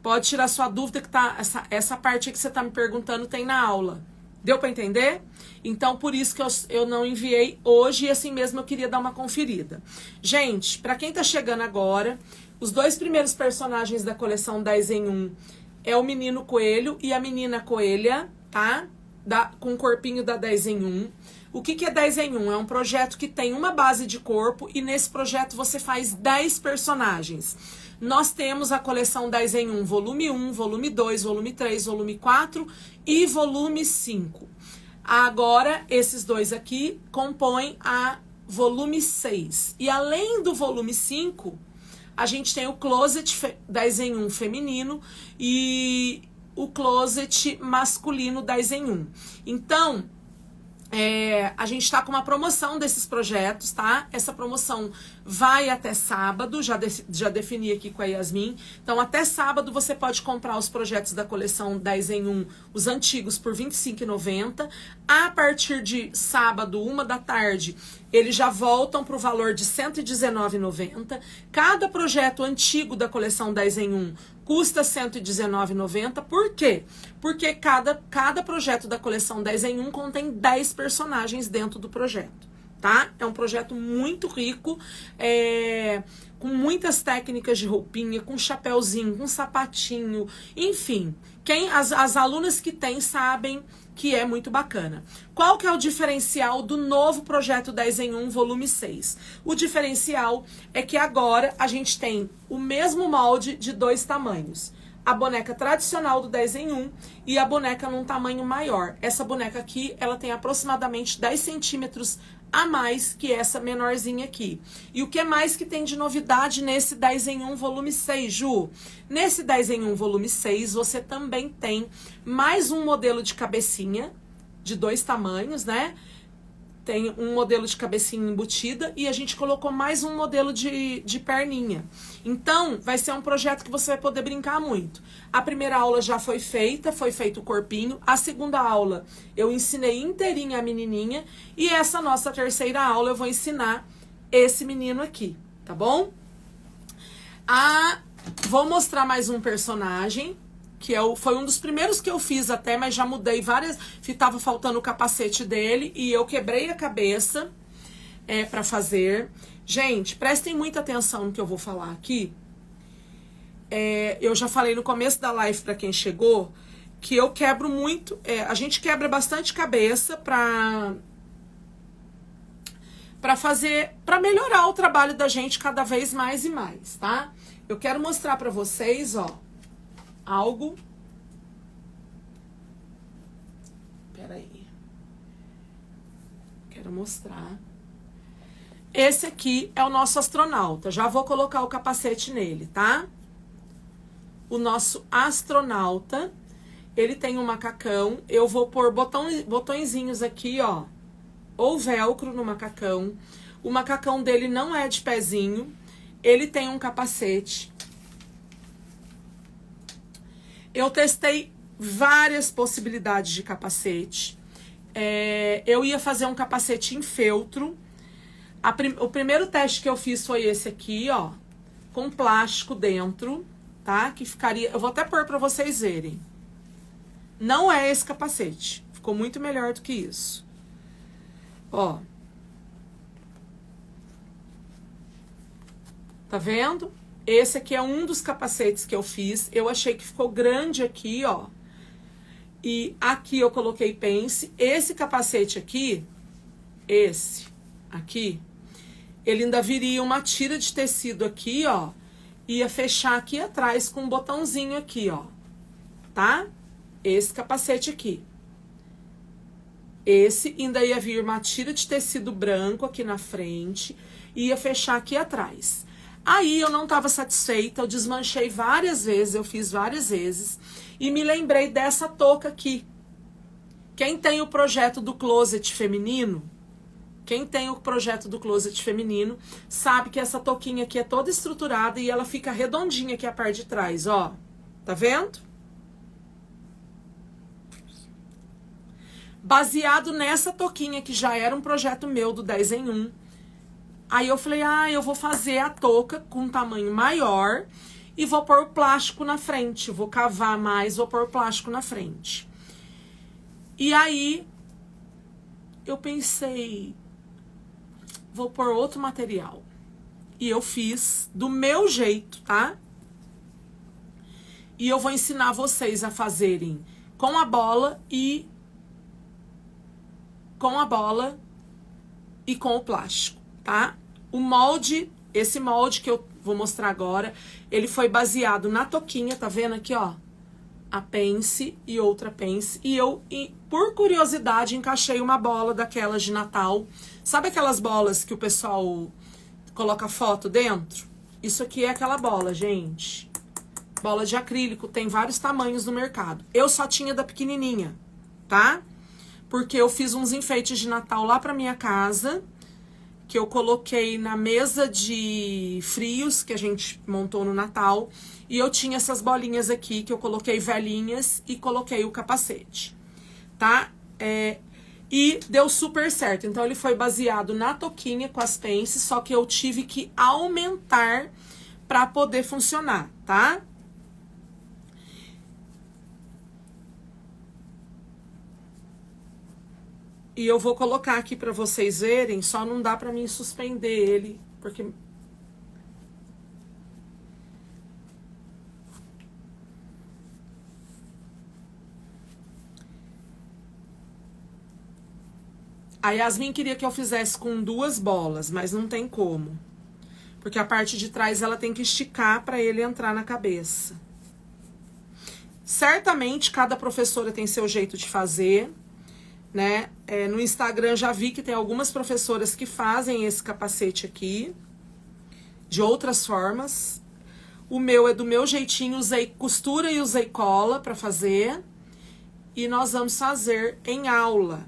Pode tirar sua dúvida que tá, essa parte que você tá me perguntando tem na aula. Deu para entender? Então, por isso que eu não enviei hoje e assim mesmo eu queria dar uma conferida. Gente, para quem tá chegando agora, os 2 primeiros personagens da coleção 10 em 1 é o menino coelho e a menina coelha, tá? Com o corpinho da 10 em 1. O que é 10 em 1? É um projeto que tem uma base de corpo e nesse projeto você faz 10 personagens. Nós temos a coleção 10 em 1, volume 1, volume 2, volume 3, volume 4 e volume 5. Agora, esses 2 aqui compõem a volume 6. E além do volume 5, a gente tem o Closet 10 em 1 feminino e o Closet masculino 10 em 1. Então, a gente está com uma promoção desses projetos, tá? Essa promoção vai até sábado, já defini aqui com a Yasmin. Então, até sábado você pode comprar os projetos da coleção 10 em 1, os antigos, por R$ 25,90. A partir de sábado, 1 da tarde, eles já voltam para o valor de R$ 119,90. Cada projeto antigo da coleção 10 em 1 custa R$ 119,90. Por quê? Porque cada projeto da coleção 10 em 1 contém 10 personagens dentro do projeto, tá? É um projeto muito rico, com muitas técnicas de roupinha, com chapéuzinho, com sapatinho, enfim. As alunas que têm sabem que é muito bacana. Qual que é o diferencial do novo projeto 10 em 1, volume 6? O diferencial é que agora a gente tem o mesmo molde de 2 tamanhos. A boneca tradicional do 10 em 1 e a boneca num tamanho maior. Essa boneca aqui, ela tem aproximadamente 10 centímetros a mais que essa menorzinha aqui. E o que mais que tem de novidade nesse 10 em 1 volume 6, Ju? Nesse 10 em 1 volume 6, você também tem mais um modelo de cabecinha, de 2 tamanhos, né? Tem um modelo de cabecinha embutida e a gente colocou mais um modelo de perninha. Então, vai ser um projeto que você vai poder brincar muito. A primeira aula já foi feito o corpinho. A segunda aula eu ensinei inteirinha a menininha. E essa nossa terceira aula eu vou ensinar esse menino aqui, tá bom? Vou mostrar mais um personagem, que foi um dos primeiros que eu fiz até, mas já mudei várias, tava faltando o capacete dele e eu quebrei a cabeça pra fazer. Gente, prestem muita atenção no que eu vou falar aqui. Eu já falei no começo da live pra quem chegou, que eu quebro muito, a gente quebra bastante cabeça pra fazer, pra melhorar o trabalho da gente cada vez mais e mais, tá? Eu quero mostrar pra vocês, ó, algo. Peraí. Quero mostrar. Esse aqui é o nosso astronauta. Já vou colocar o capacete nele, tá? O nosso astronauta, ele tem um macacão. Eu vou pôr botõezinhos aqui, ó, ou velcro no macacão. O macacão dele não é de pezinho. Ele tem um capacete. Eu testei várias possibilidades de capacete. Eu ia fazer um capacete em feltro. O primeiro teste que eu fiz foi esse aqui, ó, com plástico dentro, tá? Que ficaria... Eu vou até pôr pra vocês verem. Não é esse capacete. Ficou muito melhor do que isso. Ó. Tá vendo? Esse aqui é um dos capacetes que eu fiz. Eu achei que ficou grande aqui, ó. E aqui eu coloquei pence. Esse capacete aqui, esse aqui, ele ainda viria uma tira de tecido aqui, ó. Ia fechar aqui atrás com um botãozinho aqui, ó. Tá? Esse capacete aqui. Esse ainda ia vir uma tira de tecido branco aqui na frente. E ia fechar aqui atrás. Aí eu não estava satisfeita, eu desmanchei várias vezes, eu fiz várias vezes. E me lembrei dessa touca aqui. Quem tem o projeto do closet feminino, sabe que essa touquinha aqui é toda estruturada e ela fica redondinha aqui a parte de trás, ó. Tá vendo? Baseado nessa touquinha que já era um projeto meu do 10 em 1. Aí eu falei, eu vou fazer a touca com um tamanho maior e vou pôr plástico na frente. Vou cavar mais, vou pôr plástico na frente. E aí, eu pensei, vou pôr outro material. E eu fiz do meu jeito, tá? E eu vou ensinar vocês a fazerem com a bola e com o plástico, tá? O molde, esse molde que eu vou mostrar agora, ele foi baseado na touquinha, tá vendo aqui, ó? A pence e outra pence. E eu, por curiosidade, encaixei uma bola daquelas de Natal. Sabe aquelas bolas que o pessoal coloca foto dentro? Isso aqui é aquela bola, gente. Bola de acrílico, tem vários tamanhos no mercado. Eu só tinha da pequenininha, tá? Porque eu fiz uns enfeites de Natal lá pra minha casa, que eu coloquei na mesa de frios que a gente montou no Natal. E eu tinha essas bolinhas aqui, que eu coloquei velhinhas e coloquei o capacete, tá? E deu super certo. Então, ele foi baseado na touquinha com as pences, só que eu tive que aumentar pra poder funcionar, tá? E eu vou colocar aqui pra vocês verem, só não dá pra mim suspender ele, porque... A Yasmin queria que eu fizesse com 2 bolas, mas não tem como. Porque a parte de trás ela tem que esticar pra ele entrar na cabeça. Certamente cada professora tem seu jeito de fazer, né? No Instagram já vi que tem algumas professoras que fazem esse capacete aqui de outras formas. O meu é do meu jeitinho, usei costura e usei cola pra fazer. E nós vamos fazer em aula.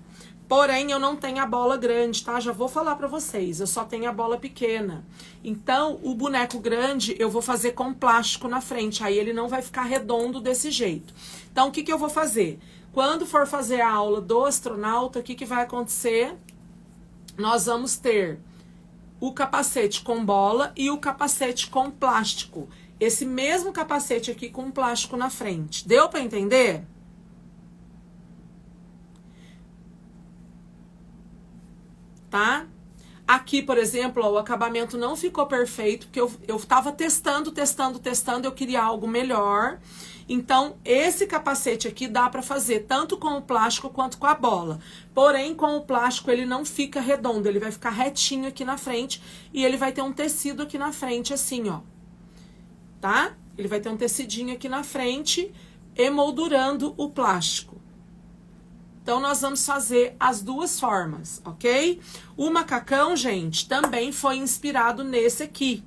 Porém, eu não tenho a bola grande, tá? Já vou falar pra vocês, eu só tenho a bola pequena. Então, o boneco grande eu vou fazer com plástico na frente, aí ele não vai ficar redondo desse jeito. Então, o que que eu vou fazer? Quando for fazer a aula do astronauta, o que que vai acontecer? Nós vamos ter o capacete com bola e o capacete com plástico. esse mesmo capacete aqui com um plástico na frente. Deu para entender? Tá? Aqui, por exemplo, ó, o acabamento não ficou perfeito, porque eu tava testando, eu queria algo melhor. Então, esse capacete aqui dá pra fazer tanto com o plástico quanto com a bola. Porém, com o plástico ele não fica redondo, ele vai ficar retinho aqui na frente e ele vai ter um tecido aqui na frente assim, ó. Tá? Ele vai ter um tecidinho aqui na frente, emoldurando o plástico. Então, nós vamos fazer as duas formas, ok? O macacão, gente, também foi inspirado nesse aqui,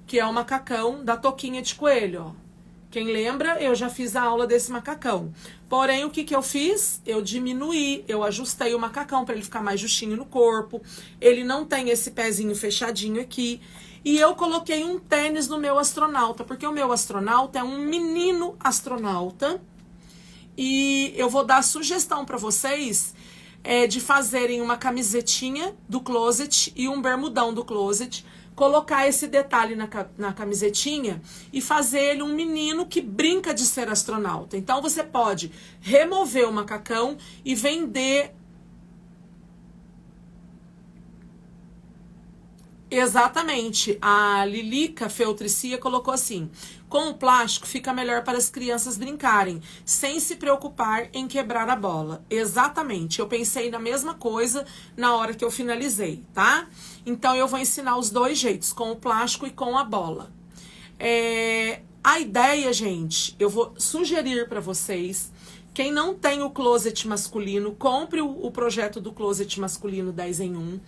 que é o macacão da toquinha de coelho, ó. Quem lembra, eu já fiz a aula desse macacão. Porém, o que que eu fiz? Eu diminuí, eu ajustei o macacão para ele ficar mais justinho no corpo. Ele não tem esse pezinho fechadinho aqui. E eu coloquei um tênis no meu astronauta, porque o meu astronauta é um menino astronauta. E eu vou dar a sugestão para vocês de fazerem uma camisetinha do closet e um bermudão do closet, colocar esse detalhe na camisetinha e fazer ele um menino que brinca de ser astronauta. Então você pode remover o macacão e vender. Exatamente, a Lilica Feltricia colocou assim: com o plástico fica melhor para as crianças brincarem, sem se preocupar em quebrar a bola. Exatamente, eu pensei na mesma coisa na hora que eu finalizei, tá? Então eu vou ensinar os dois jeitos, com o plástico e com a bola. A ideia, gente, eu vou sugerir para vocês. Quem não tem o closet masculino, compre o projeto do closet masculino 10 em 1.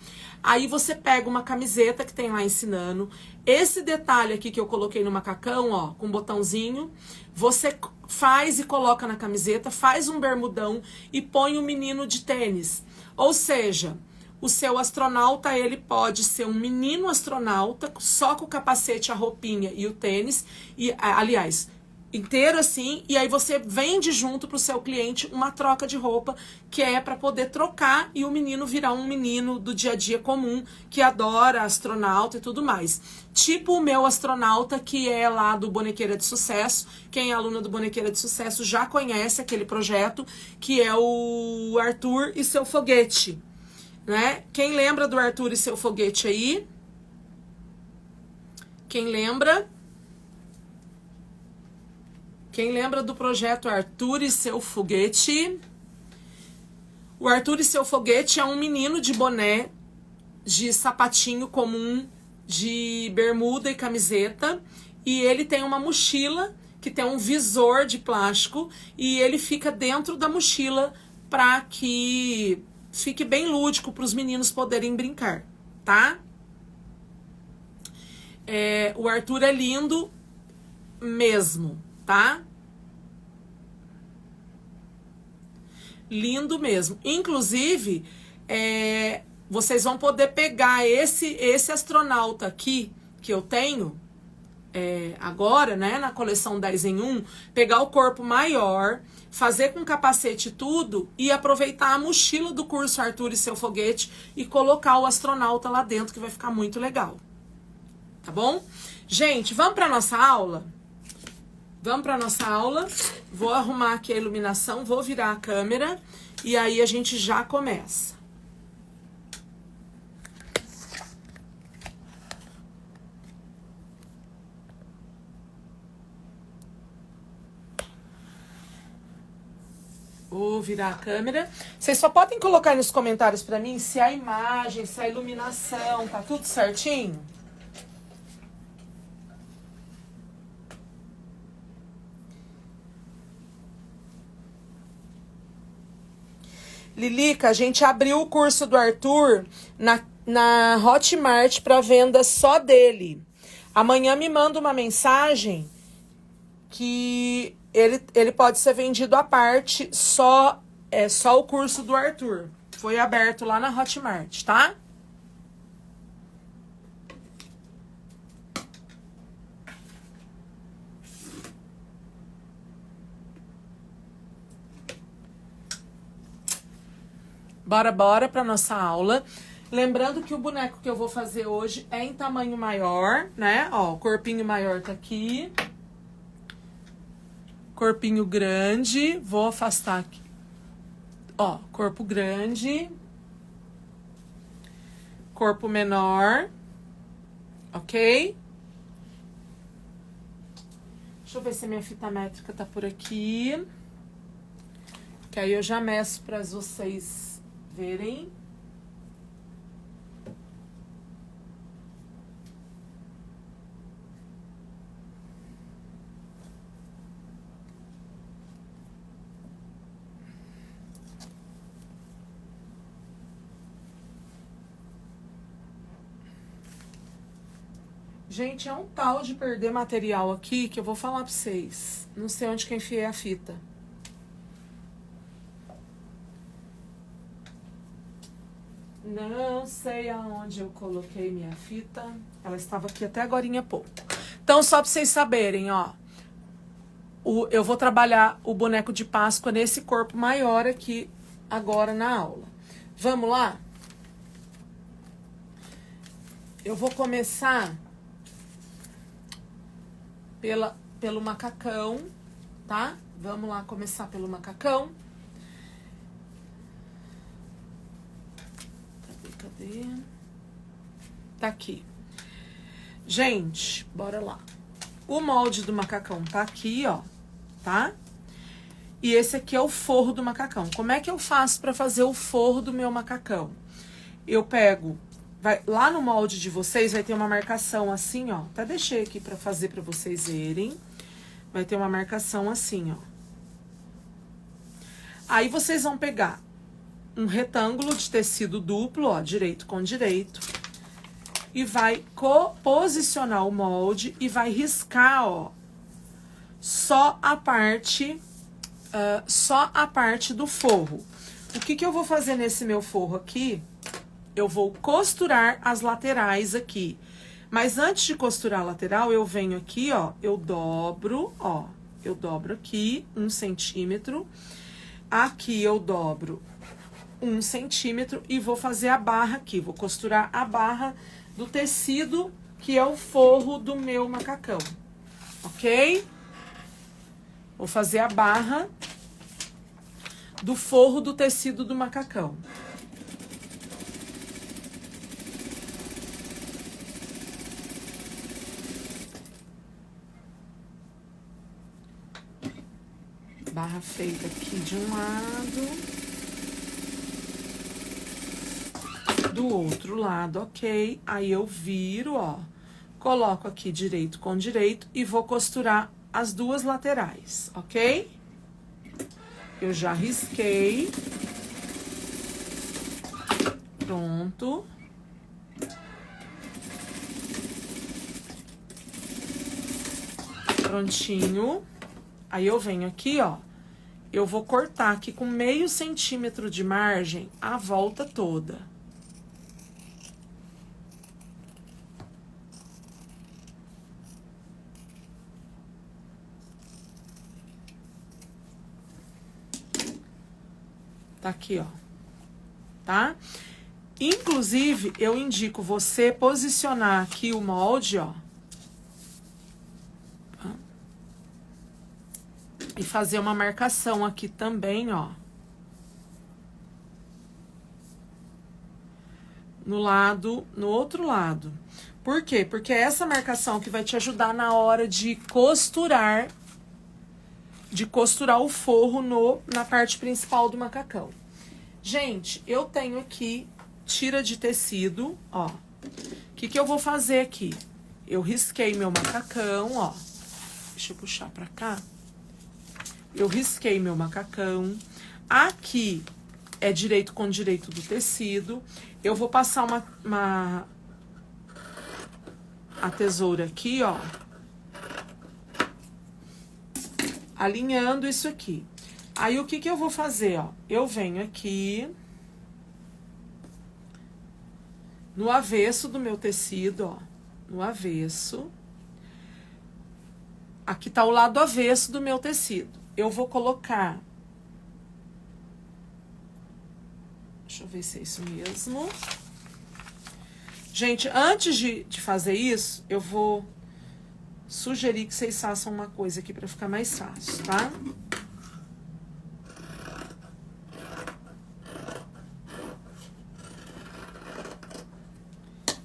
Aí você pega uma camiseta que tem lá ensinando. Esse detalhe aqui que eu coloquei no macacão, ó, com um botãozinho, você faz e coloca na camiseta, faz um bermudão e põe o menino de tênis. Ou seja, o seu astronauta, ele pode ser um menino astronauta, só com o capacete, a roupinha e o tênis. E, aliás, inteiro assim, e aí você vende junto pro seu cliente uma troca de roupa, que é para poder trocar e o menino virar um menino do dia a dia comum, que adora astronauta e tudo mais. Tipo o meu astronauta, que é lá do Bonequeira de Sucesso. Quem é aluna do Bonequeira de Sucesso já conhece aquele projeto, que é o Arthur e seu foguete, né? Quem lembra do Arthur e seu foguete aí? Quem lembra? Quem lembra do projeto Arthur e seu foguete? O Arthur e seu foguete é um menino de boné, de sapatinho comum, de bermuda e camiseta. E ele tem uma mochila que tem um visor de plástico. E ele fica dentro da mochila para que fique bem lúdico para os meninos poderem brincar, tá? O Arthur é lindo mesmo, tá? Lindo mesmo. Inclusive, vocês vão poder pegar esse astronauta aqui que eu tenho agora, né, na coleção 10 em 1, pegar o corpo maior, fazer com capacete e tudo e aproveitar a mochila do curso Arthur e seu foguete e colocar o astronauta lá dentro, que vai ficar muito legal. Tá bom? Gente, vamos para nossa aula? Vamos para nossa aula. Vou arrumar aqui a iluminação, vou virar a câmera e aí a gente já começa. Vou virar a câmera. Vocês só podem colocar aí nos comentários para mim se a imagem, se a iluminação tá tudo certinho. Lilica, a gente abriu o curso do Arthur na Hotmart para venda só dele. Amanhã me manda uma mensagem que ele pode ser vendido à parte, só o curso do Arthur. Foi aberto lá na Hotmart, tá? Bora para nossa aula. Lembrando que o boneco que eu vou fazer hoje é em tamanho maior, né? Ó, o corpinho maior tá aqui. Corpinho grande. Vou afastar aqui. Ó, corpo grande. Corpo menor. Ok? Deixa eu ver se a minha fita métrica tá por aqui. Que aí eu já meço para vocês verem. Gente, é um tal de perder material aqui que eu vou falar pra vocês. Não sei onde que eu enfiei a fita. Não sei aonde eu coloquei minha fita. Ela estava aqui até agorinha há pouco. Então, só pra vocês saberem, ó. Eu vou trabalhar o boneco de Páscoa nesse corpo maior aqui agora na aula. Vamos lá? Eu vou começar pelo macacão, tá? Vamos lá começar pelo macacão. Cadê? Tá aqui. Gente, bora lá. O molde do macacão tá aqui, ó, tá? E esse aqui é o forro do macacão. Como é que eu faço pra fazer o forro do meu macacão? Eu pego... lá no molde de vocês vai ter uma marcação assim, ó. Até deixei aqui pra fazer pra vocês verem. Vai ter uma marcação assim, ó. Aí vocês vão pegar um retângulo de tecido duplo, ó, direito com direito. E vai posicionar o molde e vai riscar, ó, só a parte do forro. O que eu vou fazer nesse meu forro aqui? Eu vou costurar as laterais aqui. Mas antes de costurar a lateral, eu venho aqui, ó, eu dobro aqui 1 centímetro. Aqui eu dobro 1 centímetro e vou fazer a barra aqui. Vou costurar a barra do tecido, que é o forro do meu macacão. Ok? Vou fazer a barra do forro do tecido do macacão. Barra feita aqui de um lado, do outro lado, ok? Aí eu viro, ó, coloco aqui direito com direito e vou costurar as duas laterais, ok? Eu já risquei. Pronto. Prontinho. Aí eu venho aqui, ó, eu vou cortar aqui com meio centímetro de margem a volta toda. Tá aqui, ó, tá? Inclusive, eu indico você posicionar aqui o molde, ó, e fazer uma marcação aqui também, ó. No outro lado. Por quê? Porque é essa marcação que vai te ajudar na hora de costurar o forro na parte principal do macacão. Gente, eu tenho aqui tira de tecido, ó. O que eu vou fazer aqui? Eu risquei meu macacão, ó. Deixa eu puxar pra cá. Eu risquei meu macacão. Aqui é direito com direito do tecido. Eu vou passar a tesoura aqui, ó. Alinhando isso aqui. Aí, o que eu vou fazer, ó? Eu venho aqui no avesso do meu tecido, ó. No avesso. Aqui tá o lado avesso do meu tecido. Eu vou colocar... Deixa eu ver se é isso mesmo. Gente, antes de fazer isso, eu vou sugerir que vocês façam uma coisa aqui pra ficar mais fácil, tá?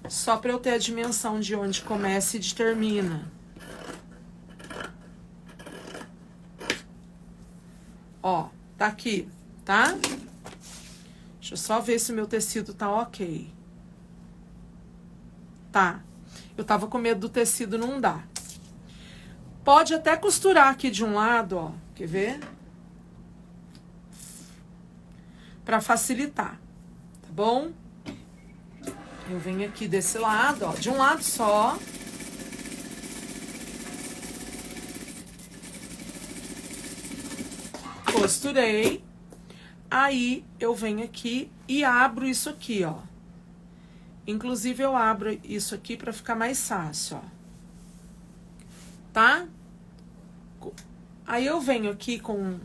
Só pra eu ter a dimensão de onde começa e de termina. Ó, tá aqui, tá? Deixa eu só ver se o meu tecido tá ok. Tá. Eu tava com medo do tecido não dar. Pode até costurar aqui de um lado, ó. Quer ver? Pra facilitar, tá bom? Eu venho aqui desse lado, ó. De um lado só. Costurei. Aí, eu venho aqui e abro isso aqui, ó. Inclusive, eu abro isso aqui pra ficar mais fácil, ó. Tá? Aí, eu venho aqui com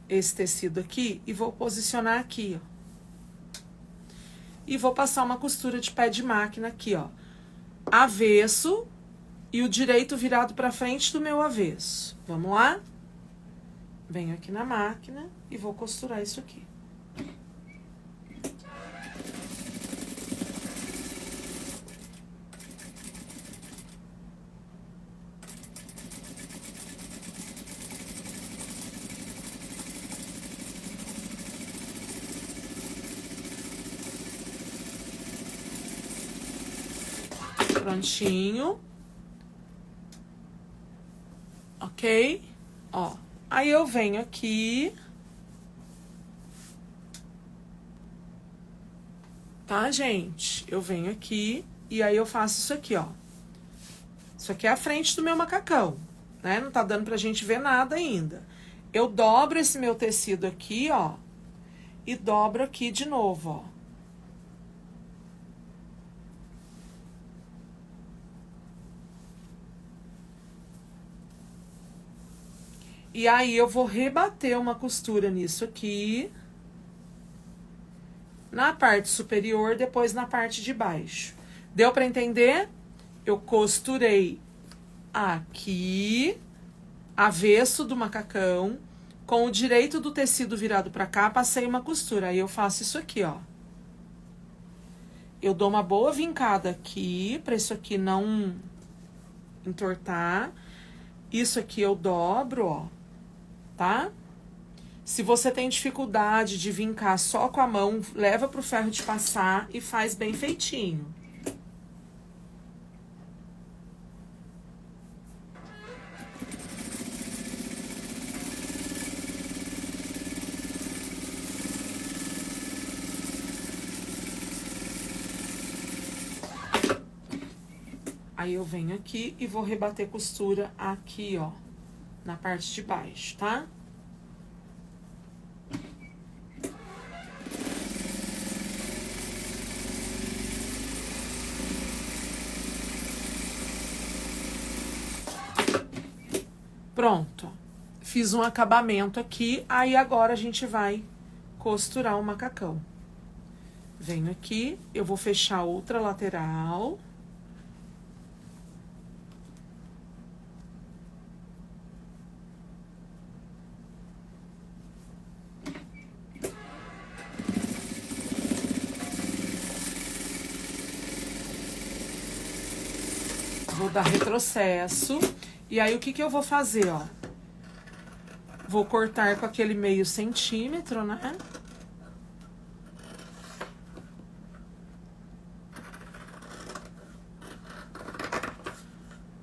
esse tecido aqui e vou posicionar aqui, ó. E vou passar uma costura de pé de máquina aqui, ó. Avesso e o direito virado pra frente do meu avesso. Vamos lá? Venho aqui na máquina e vou costurar isso aqui. Prontinho. Ok? Ó. Aí eu venho aqui. Tá, gente? Eu venho aqui e aí eu faço isso aqui, ó. Isso aqui é a frente do meu macacão, né? Não tá dando pra gente ver nada ainda. Eu dobro esse meu tecido aqui, ó. E dobro aqui de novo, ó. E aí, eu vou rebater uma costura nisso aqui. Na parte superior, depois na parte de baixo. Deu pra entender? Eu costurei aqui, avesso do macacão, com o direito do tecido virado pra cá, passei uma costura. Aí, eu faço isso aqui, ó. Eu dou uma boa vincada aqui, pra isso aqui não entortar. Isso aqui eu dobro, ó. Tá? Se você tem dificuldade de vincar só com a mão, leva pro ferro de passar e faz bem feitinho. Aí eu venho aqui e vou rebater costura aqui, ó. Na parte de baixo, tá? Pronto. Fiz um acabamento aqui, aí agora a gente vai costurar o macacão. Venho aqui, eu vou fechar outra lateral. Vou dar retrocesso. E aí, o que eu vou fazer, ó? Vou cortar com aquele meio centímetro, né?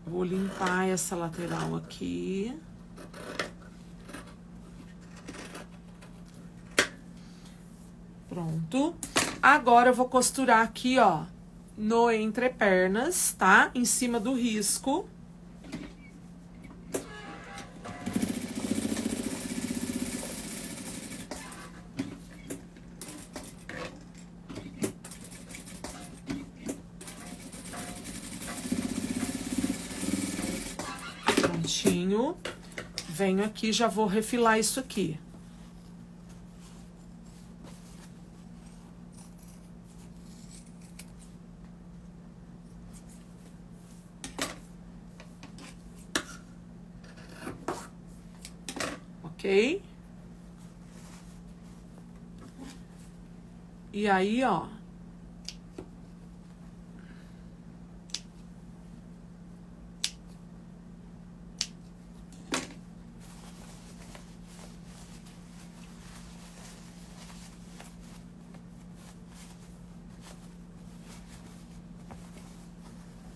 Vou limpar essa lateral aqui. Pronto. Agora, eu vou costurar aqui, ó, no entrepernas, tá? Em cima do risco. Prontinho. Venho aqui, já vou refilar isso aqui. ok? E aí, ó,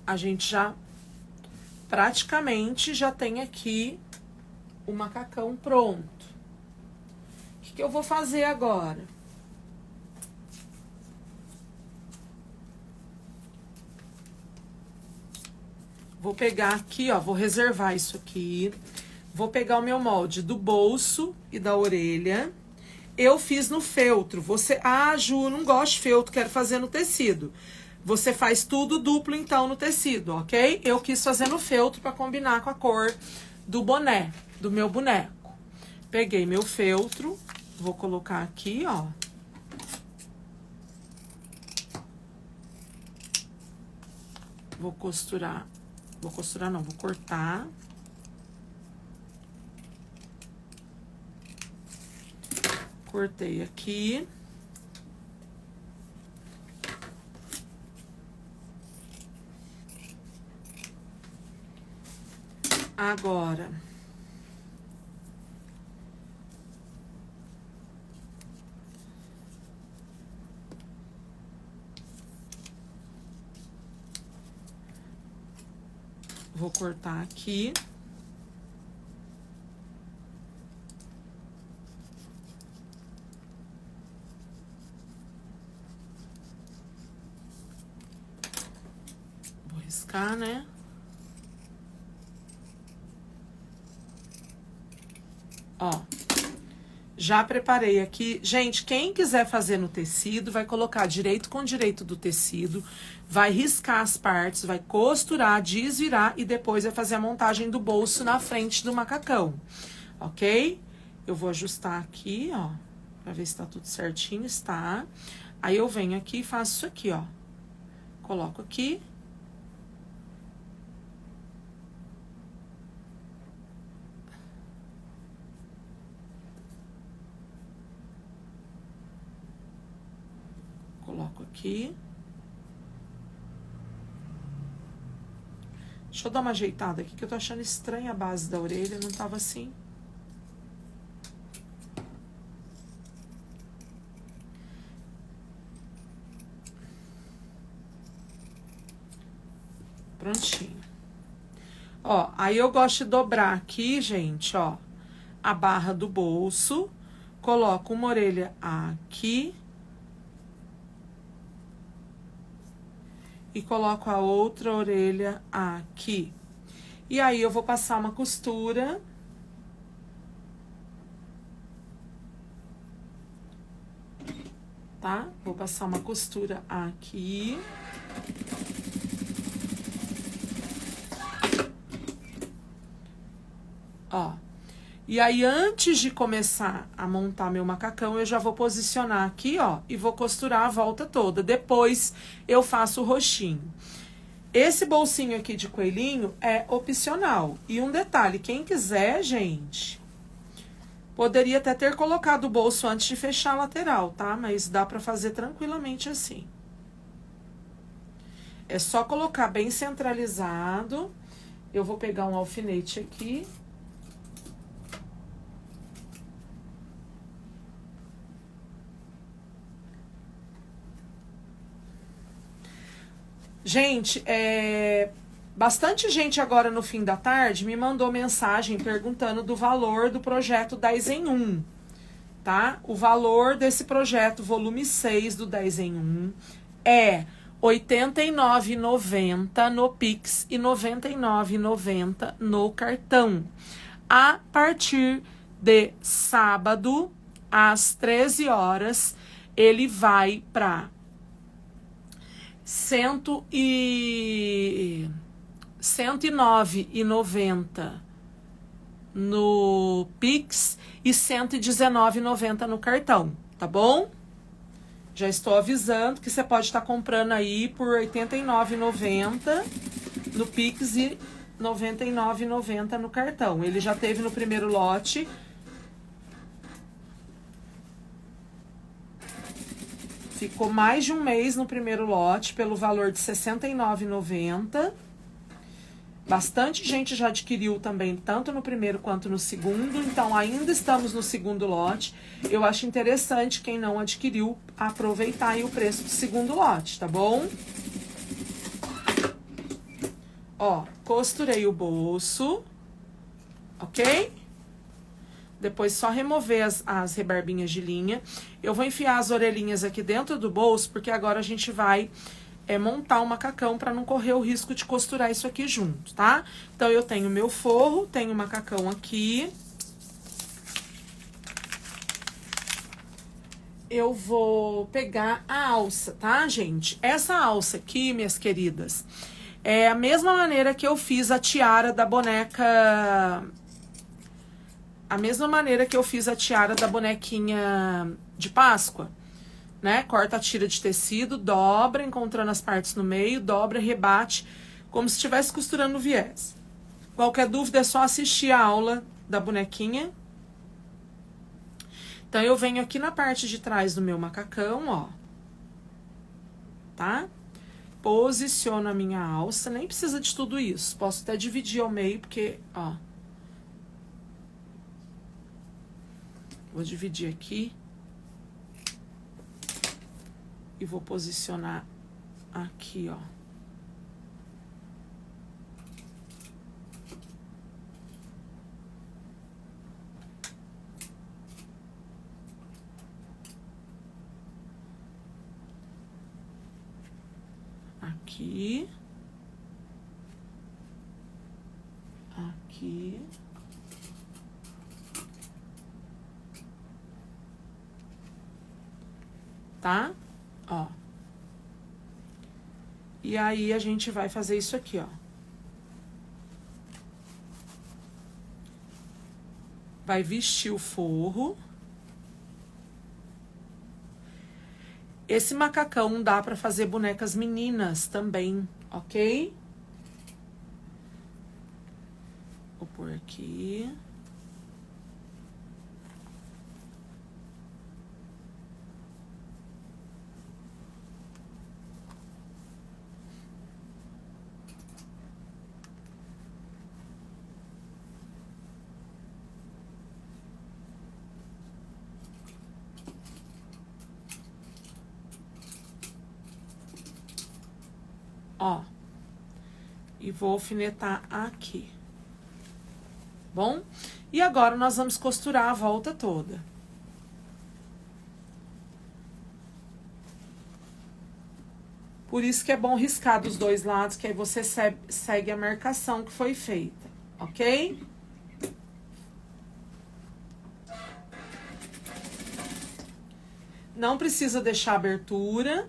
a gente já praticamente já tem aqui o macacão pronto. O que eu vou fazer agora? Vou pegar aqui, ó, vou reservar isso aqui. Vou pegar o meu molde do bolso e da orelha. Eu fiz no feltro. Você, Ju, não gosto de feltro, quero fazer no tecido. Você faz tudo duplo, então, no tecido, ok? Eu quis fazer no feltro para combinar com a cor do boné, do meu boneco. Peguei meu feltro, vou colocar aqui, ó. Vou costurar. Vou costurar não, vou cortar. Cortei aqui. Agora, vou cortar aqui. Vou riscar, né? Ó, já preparei aqui. Gente, quem quiser fazer no tecido, vai colocar direito com direito do tecido, vai riscar as partes, vai costurar, desvirar e depois vai fazer a montagem do bolso na frente do macacão, ok? Eu vou ajustar aqui, ó, pra ver se tá tudo certinho, está. Aí eu venho aqui e faço isso aqui, ó. Coloco aqui. Coloco aqui. Deixa eu dar uma ajeitada aqui, que eu tô achando estranha a base da orelha, não tava assim. Prontinho. Ó, aí eu gosto de dobrar aqui, gente, ó, a barra do bolso, coloco uma orelha aqui. E coloco a outra orelha aqui. E aí, eu vou passar uma costura. Tá? Vou passar uma costura aqui. Ó. E aí, antes de começar a montar meu macacão, eu já vou posicionar aqui, ó, e vou costurar a volta toda. Depois, eu faço o roxinho. Esse bolsinho aqui de coelhinho é opcional. E um detalhe, quem quiser, gente, poderia até ter colocado o bolso antes de fechar a lateral, tá? Mas dá pra fazer tranquilamente assim. É só colocar bem centralizado. Eu vou pegar um alfinete aqui. Gente, bastante gente agora no fim da tarde me mandou mensagem perguntando do valor do projeto 10 em 1, tá? O valor desse projeto, volume 6 do 10 em 1, é R$ 89,90 no Pix e R$ 99,90 no cartão. A partir de sábado, às 13 horas, ele vai para R$ 109,90 no Pix e R$ 119,90 no cartão, tá bom? Já estou avisando que você pode estar comprando aí por R$ 89,90 no Pix e R$ 99,90 no cartão. Ele já teve no primeiro lote Ficou mais de um mês no primeiro lote, pelo valor de R$ 69,90. Bastante gente já adquiriu também, tanto no primeiro quanto no segundo. Então, ainda estamos no segundo lote. Eu acho interessante quem não adquiriu aproveitar aí o preço do segundo lote, tá bom? Ó, costurei o bolso, ok? Depois só remover as rebarbinhas de linha. Eu vou enfiar as orelhinhas aqui dentro do bolso, porque agora a gente vai montar o macacão para não correr o risco de costurar isso aqui junto, tá? Então, eu tenho meu forro, tenho o macacão aqui. Eu vou pegar a alça, tá, gente? Essa alça aqui, minhas queridas, é a mesma maneira que eu fiz a tiara da boneca... A mesma maneira que eu fiz a tiara da bonequinha de Páscoa, né? Corta a tira de tecido, dobra, encontrando as partes no meio, dobra, rebate, como se estivesse costurando no viés. Qualquer dúvida é só assistir a aula da bonequinha. Então, eu venho aqui na parte de trás do meu macacão, ó. Tá? Posiciono a minha alça, nem precisa de tudo isso. Posso até dividir ao meio, porque, ó. Vou dividir aqui. E vou posicionar aqui, ó. Aqui. Aqui. Tá? Ó. E aí, a gente vai fazer isso aqui, ó. Vai vestir o forro. Esse macacão dá pra fazer bonecas meninas também, ok? Vou pôr aqui. Ó, e vou alfinetar aqui, bom? E agora, nós vamos costurar a volta toda. Por isso que é bom riscar dos dois lados, que aí você segue a marcação que foi feita, ok? Não precisa deixar abertura.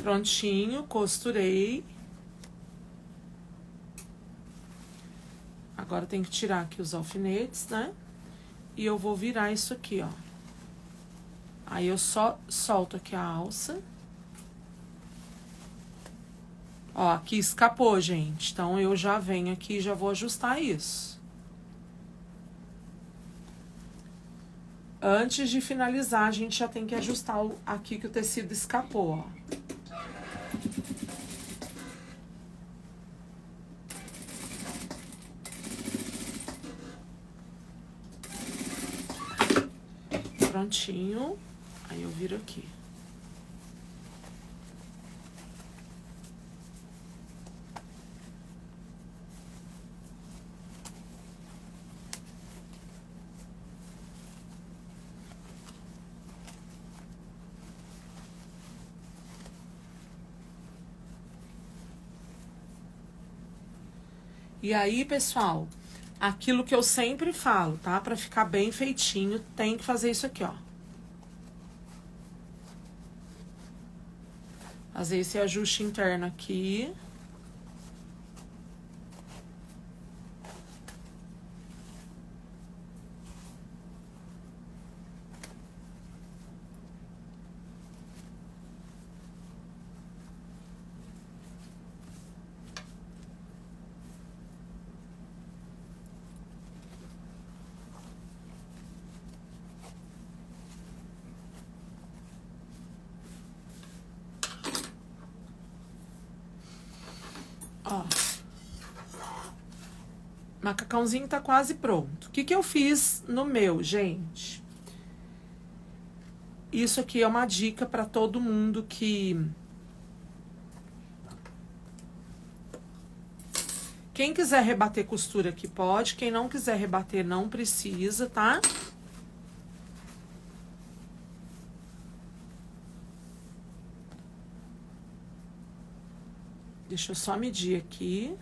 Prontinho, costurei. Agora tem que tirar aqui os alfinetes, né? E eu vou virar isso aqui, ó. Aí eu só solto aqui a alça. Ó, aqui escapou, gente. Então, eu já venho aqui e já vou ajustar isso. Antes de finalizar, a gente já tem que ajustar aqui que o tecido escapou, ó. Prontinho. Aí eu viro aqui. E aí, pessoal, aquilo que eu sempre falo, tá? Pra ficar bem feitinho, tem que fazer isso aqui, ó. Fazer esse ajuste interno aqui. Ó. Macacãozinho tá quase pronto. O que que eu fiz no meu, gente? Isso aqui é uma dica pra todo mundo que... Quem quiser rebater costura aqui pode, quem não quiser rebater não precisa, tá? Deixa eu só medir aqui.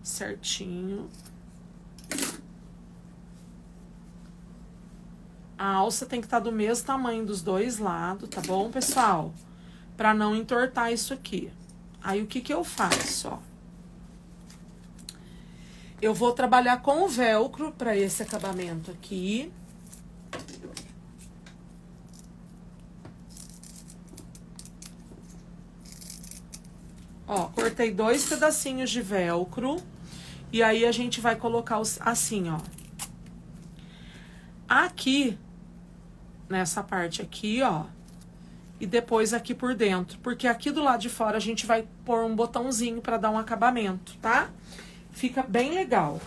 Certinho. A alça tem que estar do mesmo tamanho dos dois lados, tá bom, pessoal? Pra não entortar isso aqui. Aí, o que que eu faço, ó? Eu vou trabalhar com o velcro pra esse acabamento aqui. Ó, cortei 2 pedacinhos de velcro. E aí, a gente vai colocar assim, ó. Aqui, nessa parte aqui, ó. E depois aqui por dentro. Porque aqui do lado de fora a gente vai pôr um botãozinho pra dar um acabamento, tá? Fica bem legal.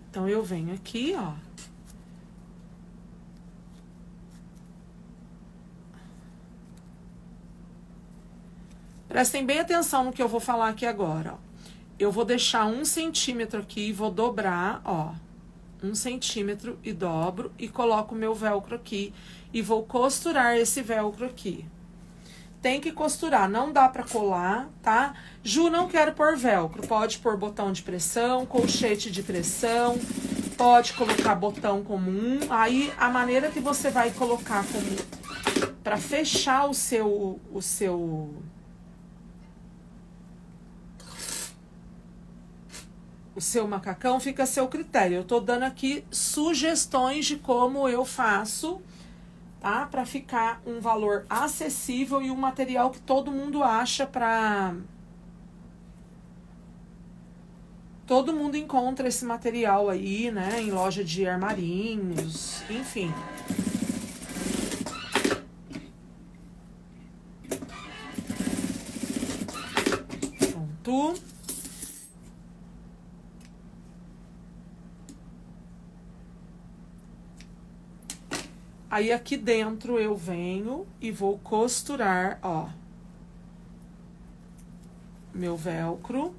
Então, eu venho aqui, ó. Prestem bem atenção no que eu vou falar aqui agora, ó. Eu vou deixar 1 centímetro aqui e vou dobrar, ó. 1 centímetro e dobro e coloco o meu velcro aqui. E vou costurar esse velcro aqui. Tem que costurar, não dá pra colar, tá? Ju, não quero pôr velcro. Pode pôr botão de pressão, colchete de pressão, pode colocar botão comum. Aí, a maneira que você vai colocar como pra fechar o seu macacão fica a seu critério. Eu tô dando aqui sugestões de como eu faço, tá? Pra ficar um valor acessível e um material que todo mundo acha pra... Todo mundo encontra esse material aí, né? Em loja de armarinhos, enfim. Pronto. Aí, aqui dentro, eu venho e vou costurar, ó, meu velcro.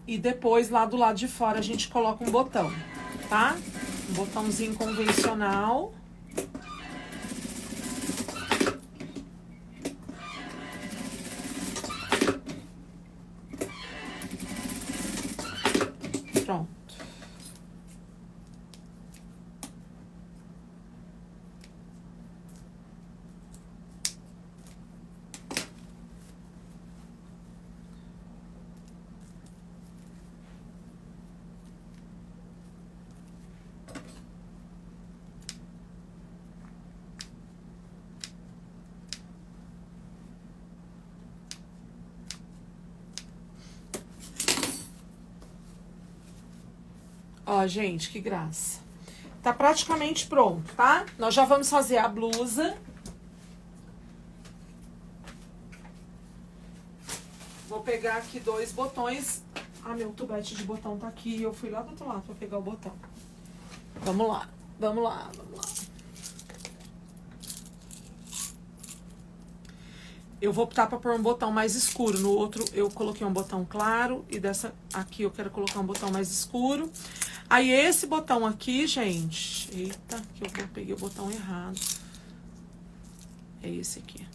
E depois, lá do lado de fora, a gente coloca um botão, tá? Um botãozinho convencional. Pronto. Ó, gente, que graça. Tá praticamente pronto, tá? Nós já vamos fazer a blusa. Vou pegar aqui 2 botões. Ah, meu tubete de botão tá aqui e eu fui lá do outro lado pra pegar o botão. Vamos lá, vamos lá, vamos lá. Eu vou optar pra pôr um botão mais escuro. No outro eu coloquei um botão claro e dessa aqui eu quero colocar um botão mais escuro. Aí esse botão aqui, gente... Eita, que eu peguei o botão errado. É esse aqui.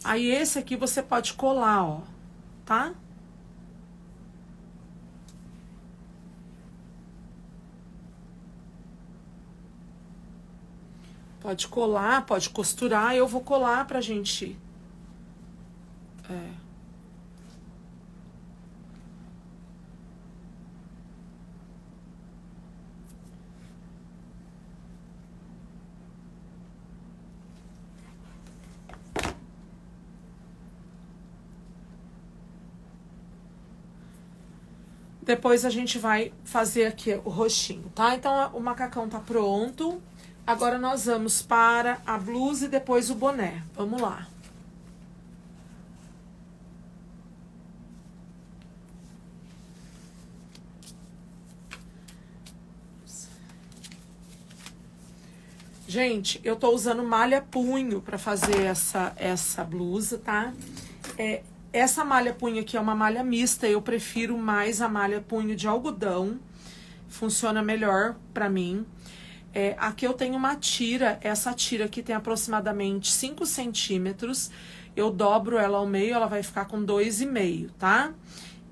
Aí esse aqui você pode colar, ó, tá? Pode colar, pode costurar. Eu vou colar pra gente... Depois a gente vai fazer aqui o roxinho, tá? Então, o macacão tá pronto. Agora, nós vamos para a blusa e depois o boné. Vamos lá. Gente, eu tô usando malha punho pra fazer essa blusa, tá? Essa malha punho aqui é uma malha mista, eu prefiro mais a malha punho de algodão. Funciona melhor pra mim. Aqui eu tenho uma tira, essa tira aqui tem aproximadamente 5 centímetros. Eu dobro ela ao meio, ela vai ficar com 2,5, tá?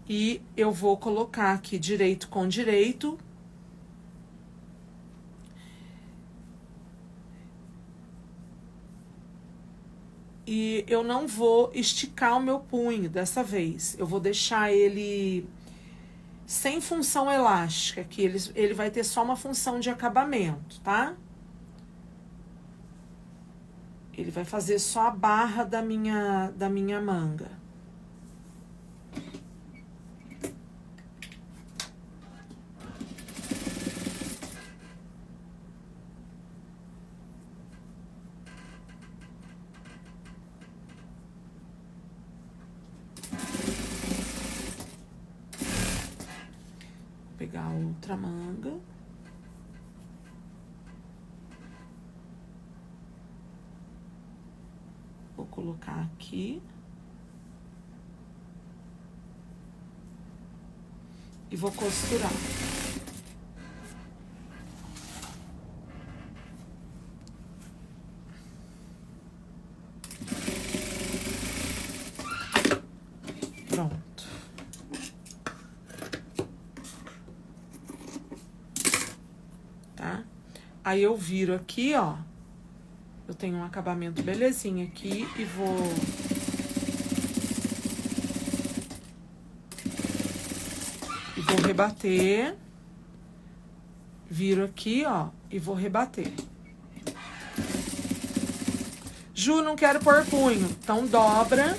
E eu vou colocar aqui direito com direito. E eu não vou esticar o meu punho dessa vez. Eu vou deixar ele sem função elástica, que ele vai ter só uma função de acabamento, tá? Ele vai fazer só a barra da minha manga. Pegar outra manga. Vou colocar aqui. E vou costurar. Pronto. Tá? Aí eu viro aqui, ó. Eu tenho um acabamento belezinha aqui e vou... rebater. Viro aqui, ó, e vou rebater. Ju, não quero pôr punho. Então, dobra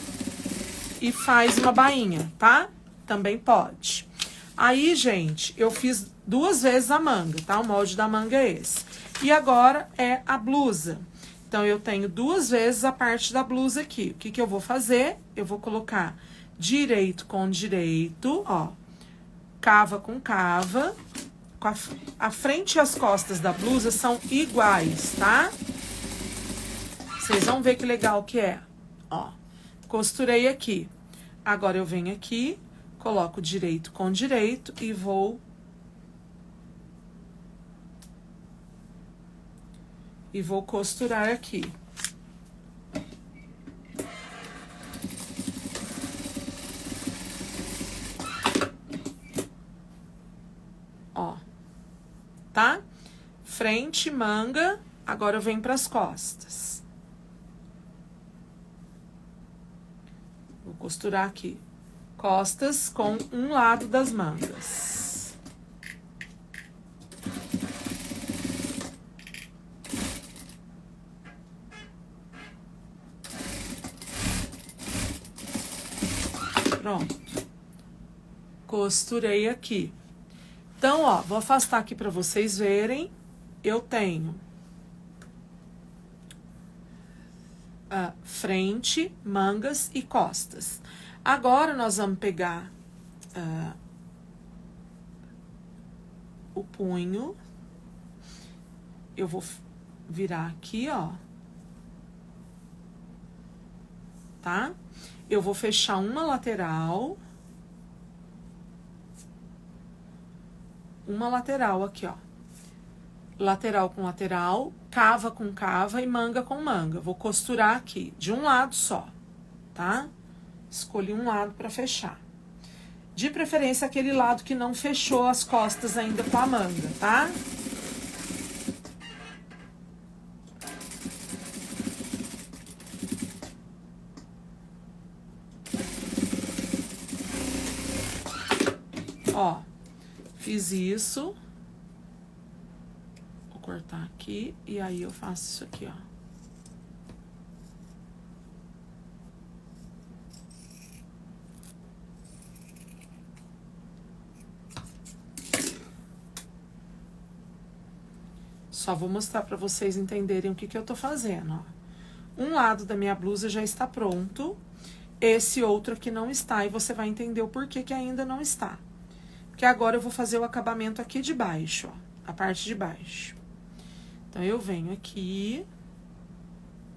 e faz uma bainha, tá? Também pode. Aí, gente, eu fiz 2 vezes a manga, tá? O molde da manga é esse. E agora é a blusa. Então, eu tenho 2 vezes a parte da blusa aqui. O que que eu vou fazer? Eu vou colocar direito com direito, ó. Cava com cava. A frente e as costas da blusa são iguais, tá? Vocês vão ver que legal que é. Ó, costurei aqui. Agora, eu venho aqui, coloco direito com direito e vou... costurar aqui. Ó, tá? Frente, manga, agora eu venho pras costas. Vou costurar aqui. Costas com um lado das mangas. Pronto. Costurei aqui. Então, ó, vou afastar aqui pra vocês verem. Eu tenho frente, mangas e costas. Agora, nós vamos pegar o punho. Eu vou virar aqui, ó. Tá? Eu vou fechar uma lateral. uma lateral aqui, ó. Lateral com lateral, cava com cava e manga com manga. Vou costurar aqui, de um lado só, tá? Escolhi um lado pra fechar. De preferência, aquele lado que não fechou as costas ainda com a manga, tá? Ó, fiz isso. Vou cortar aqui e aí eu faço isso aqui, ó. Só vou mostrar pra vocês entenderem o que eu tô fazendo, ó. Um lado da minha blusa já está pronto, esse outro aqui não está, e você vai entender o porquê que ainda não está. Porque agora eu vou fazer o acabamento aqui de baixo, ó, a parte de baixo. Então, eu venho aqui,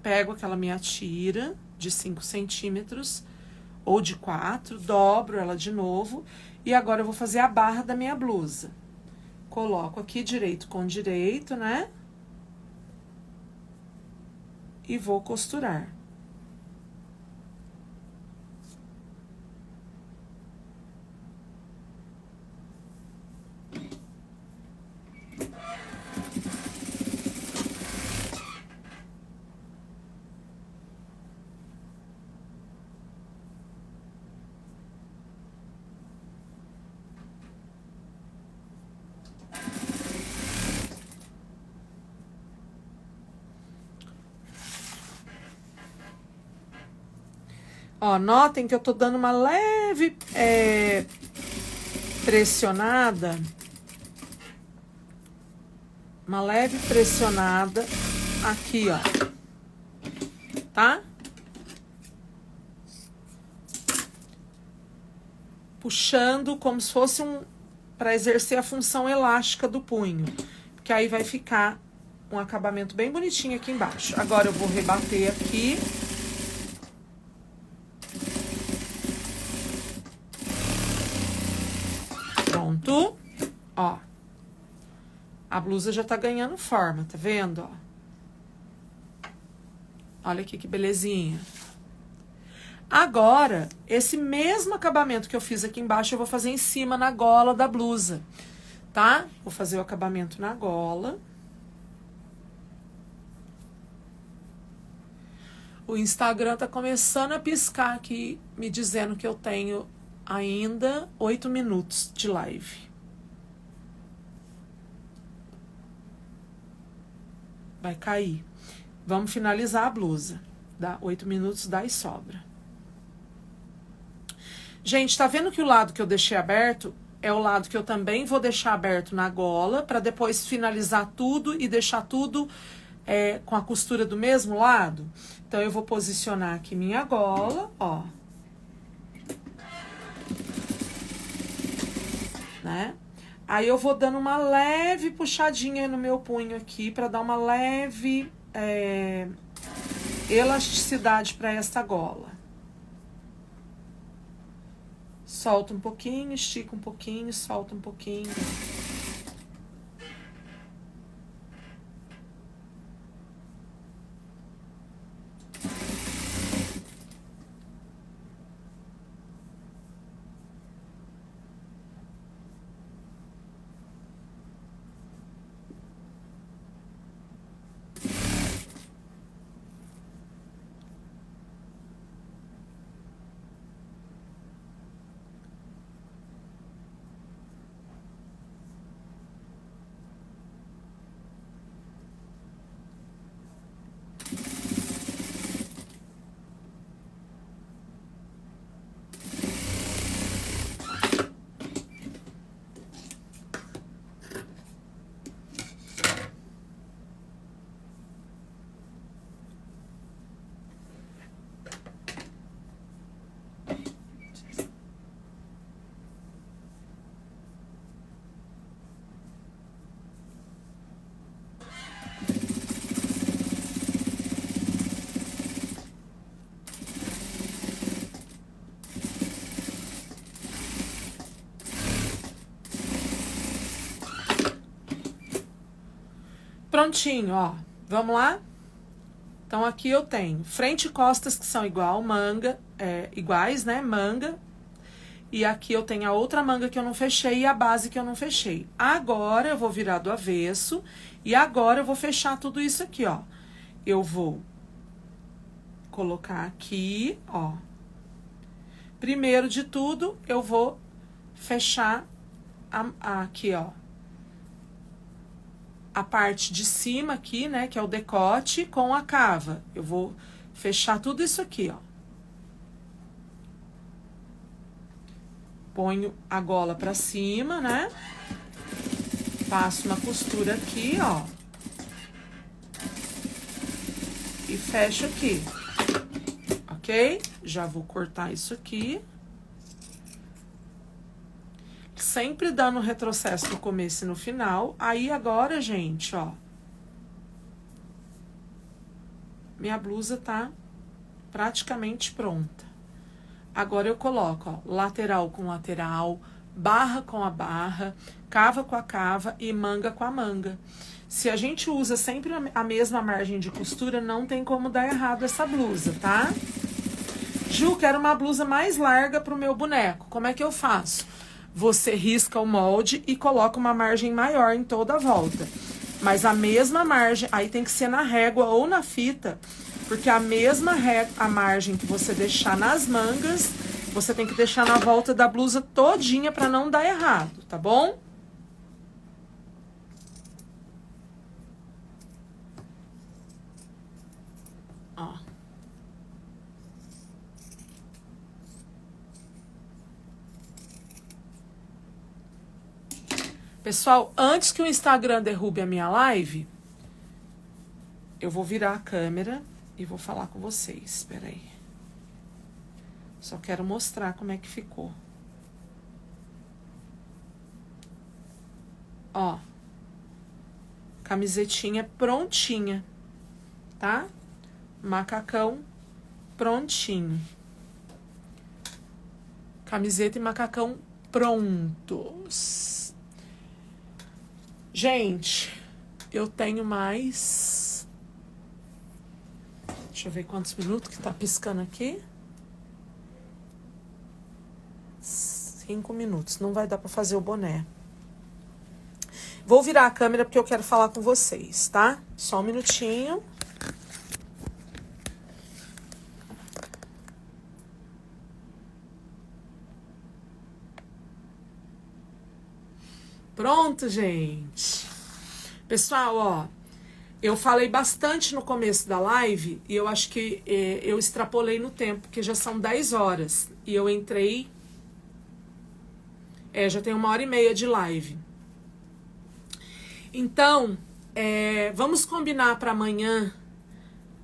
pego aquela minha tira de 5 centímetros, ou de 4, dobro ela de novo, e agora eu vou fazer a barra da minha blusa. Coloco aqui direito com direito, né? E vou costurar. Ó, notem que eu tô dando uma leve pressionada. Uma leve pressionada aqui, ó. Tá? Puxando como se fosse para exercer a função elástica do punho. Porque aí vai ficar um acabamento bem bonitinho aqui embaixo. Agora eu vou rebater aqui. Pronto. Ó. A blusa já tá ganhando forma, tá vendo, ó? Olha aqui que belezinha. Agora, esse mesmo acabamento que eu fiz aqui embaixo, eu vou fazer em cima na gola da blusa, tá? Vou fazer o acabamento na gola. O Instagram tá começando a piscar aqui, me dizendo que eu tenho ainda 8 minutos de live. Vai cair. Vamos finalizar a blusa. Dá 8 minutos, dá e sobra. Gente, tá vendo que o lado que eu deixei aberto é o lado que eu também vou deixar aberto na gola, pra depois finalizar tudo e deixar tudo com a costura do mesmo lado? Então, eu vou posicionar aqui minha gola, ó. Né? Aí, eu vou dando uma leve puxadinha no meu punho aqui, pra dar uma leve elasticidade pra esta gola. Solta um pouquinho, estica um pouquinho, solta um pouquinho. Prontinho, ó. Vamos lá? Então, aqui eu tenho frente e costas que são iguais, né? Manga. E aqui eu tenho a outra manga que eu não fechei e a base que eu não fechei. Agora, eu vou virar do avesso. E agora, eu vou fechar tudo isso aqui, ó. Eu vou colocar aqui, ó. Primeiro de tudo, eu vou fechar aqui, ó. A parte de cima aqui, né, que é o decote, com a cava. Eu vou fechar tudo isso aqui, ó. Ponho a gola pra cima, né? Passo uma costura aqui, ó. E fecho aqui. Ok? Já vou cortar isso aqui. Sempre dando retrocesso no começo e no final. Aí, agora, gente, ó. Minha blusa tá praticamente pronta. Agora, eu coloco, ó, lateral com lateral, barra com a barra, cava com a cava e manga com a manga. Se a gente usa sempre a mesma margem de costura, não tem como dar errado essa blusa, tá? Ju, quero uma blusa mais larga pro meu boneco. Como é que eu faço? Você risca o molde e coloca uma margem maior em toda a volta. Mas a mesma margem, aí tem que ser na régua ou na fita, porque a mesma a margem que você deixar nas mangas, você tem que deixar na volta da blusa todinha pra não dar errado, tá bom? Ó. Pessoal, antes que o Instagram derrube a minha live, eu vou virar a câmera e vou falar com vocês. Espera aí. Só quero mostrar como é que ficou. Ó. Camisetinha prontinha, tá? Macacão prontinho. Camiseta e macacão prontos. Gente, eu tenho mais... Deixa eu ver quantos minutos que tá piscando aqui. 5 minutos. Não vai dar pra fazer o boné. Vou virar a câmera porque eu quero falar com vocês, tá? Só um minutinho. Pronto, gente. Pessoal, ó, eu falei bastante no começo da live e eu acho que eu extrapolei no tempo, porque já são 10 horas e eu entrei... já tem 1h30 de live. Então, vamos combinar para amanhã,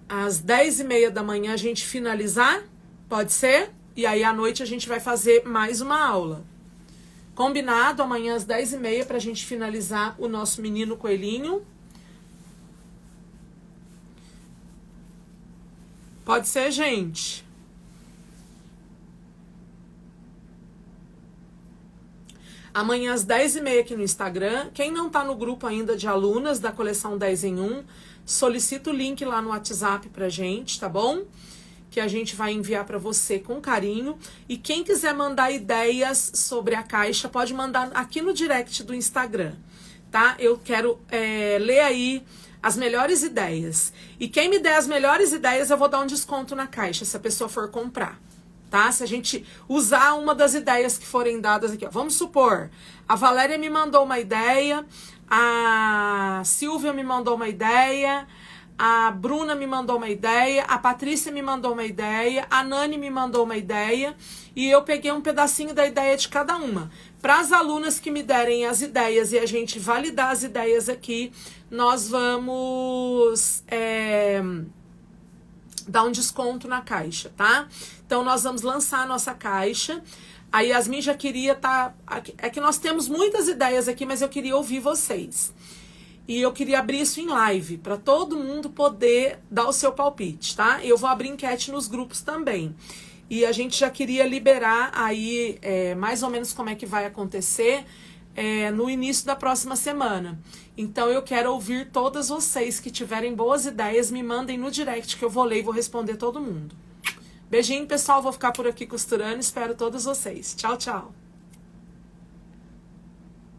às 10h30 da manhã, a gente finalizar? Pode ser? E aí, à noite, a gente vai fazer mais uma aula. Combinado, amanhã às 10h30 pra gente finalizar o nosso menino coelhinho. Pode ser, gente? Amanhã às 10h30 aqui no Instagram. Quem não tá no grupo ainda de alunas da coleção 10 em 1, solicita o link lá no WhatsApp pra gente, tá bom? Que a gente vai enviar para você com carinho. E quem quiser mandar ideias sobre a caixa, pode mandar aqui no direct do Instagram, tá? Eu quero ler aí as melhores ideias. E quem me der as melhores ideias, eu vou dar um desconto na caixa, se a pessoa for comprar, tá? Se a gente usar uma das ideias que forem dadas aqui, ó. Vamos supor, a Valéria me mandou uma ideia, a Silvia me mandou uma ideia... A Bruna me mandou uma ideia, a Patrícia me mandou uma ideia, a Nani me mandou uma ideia e eu peguei um pedacinho da ideia de cada uma. Para as alunas que me derem as ideias e a gente validar as ideias aqui, nós vamos dar um desconto na caixa, tá? Então, nós vamos lançar a nossa caixa. A Yasmin já queria É que nós temos muitas ideias aqui, mas eu queria ouvir vocês. E eu queria abrir isso em live, para todo mundo poder dar o seu palpite, tá? Eu vou abrir enquete nos grupos também. E a gente já queria liberar aí mais ou menos como é que vai acontecer. no início da próxima semana. Então eu quero ouvir todas vocês que tiverem boas ideias, me mandem no direct que eu vou ler e vou responder todo mundo. Beijinho, pessoal, vou ficar por aqui costurando, espero todos vocês. Tchau, tchau.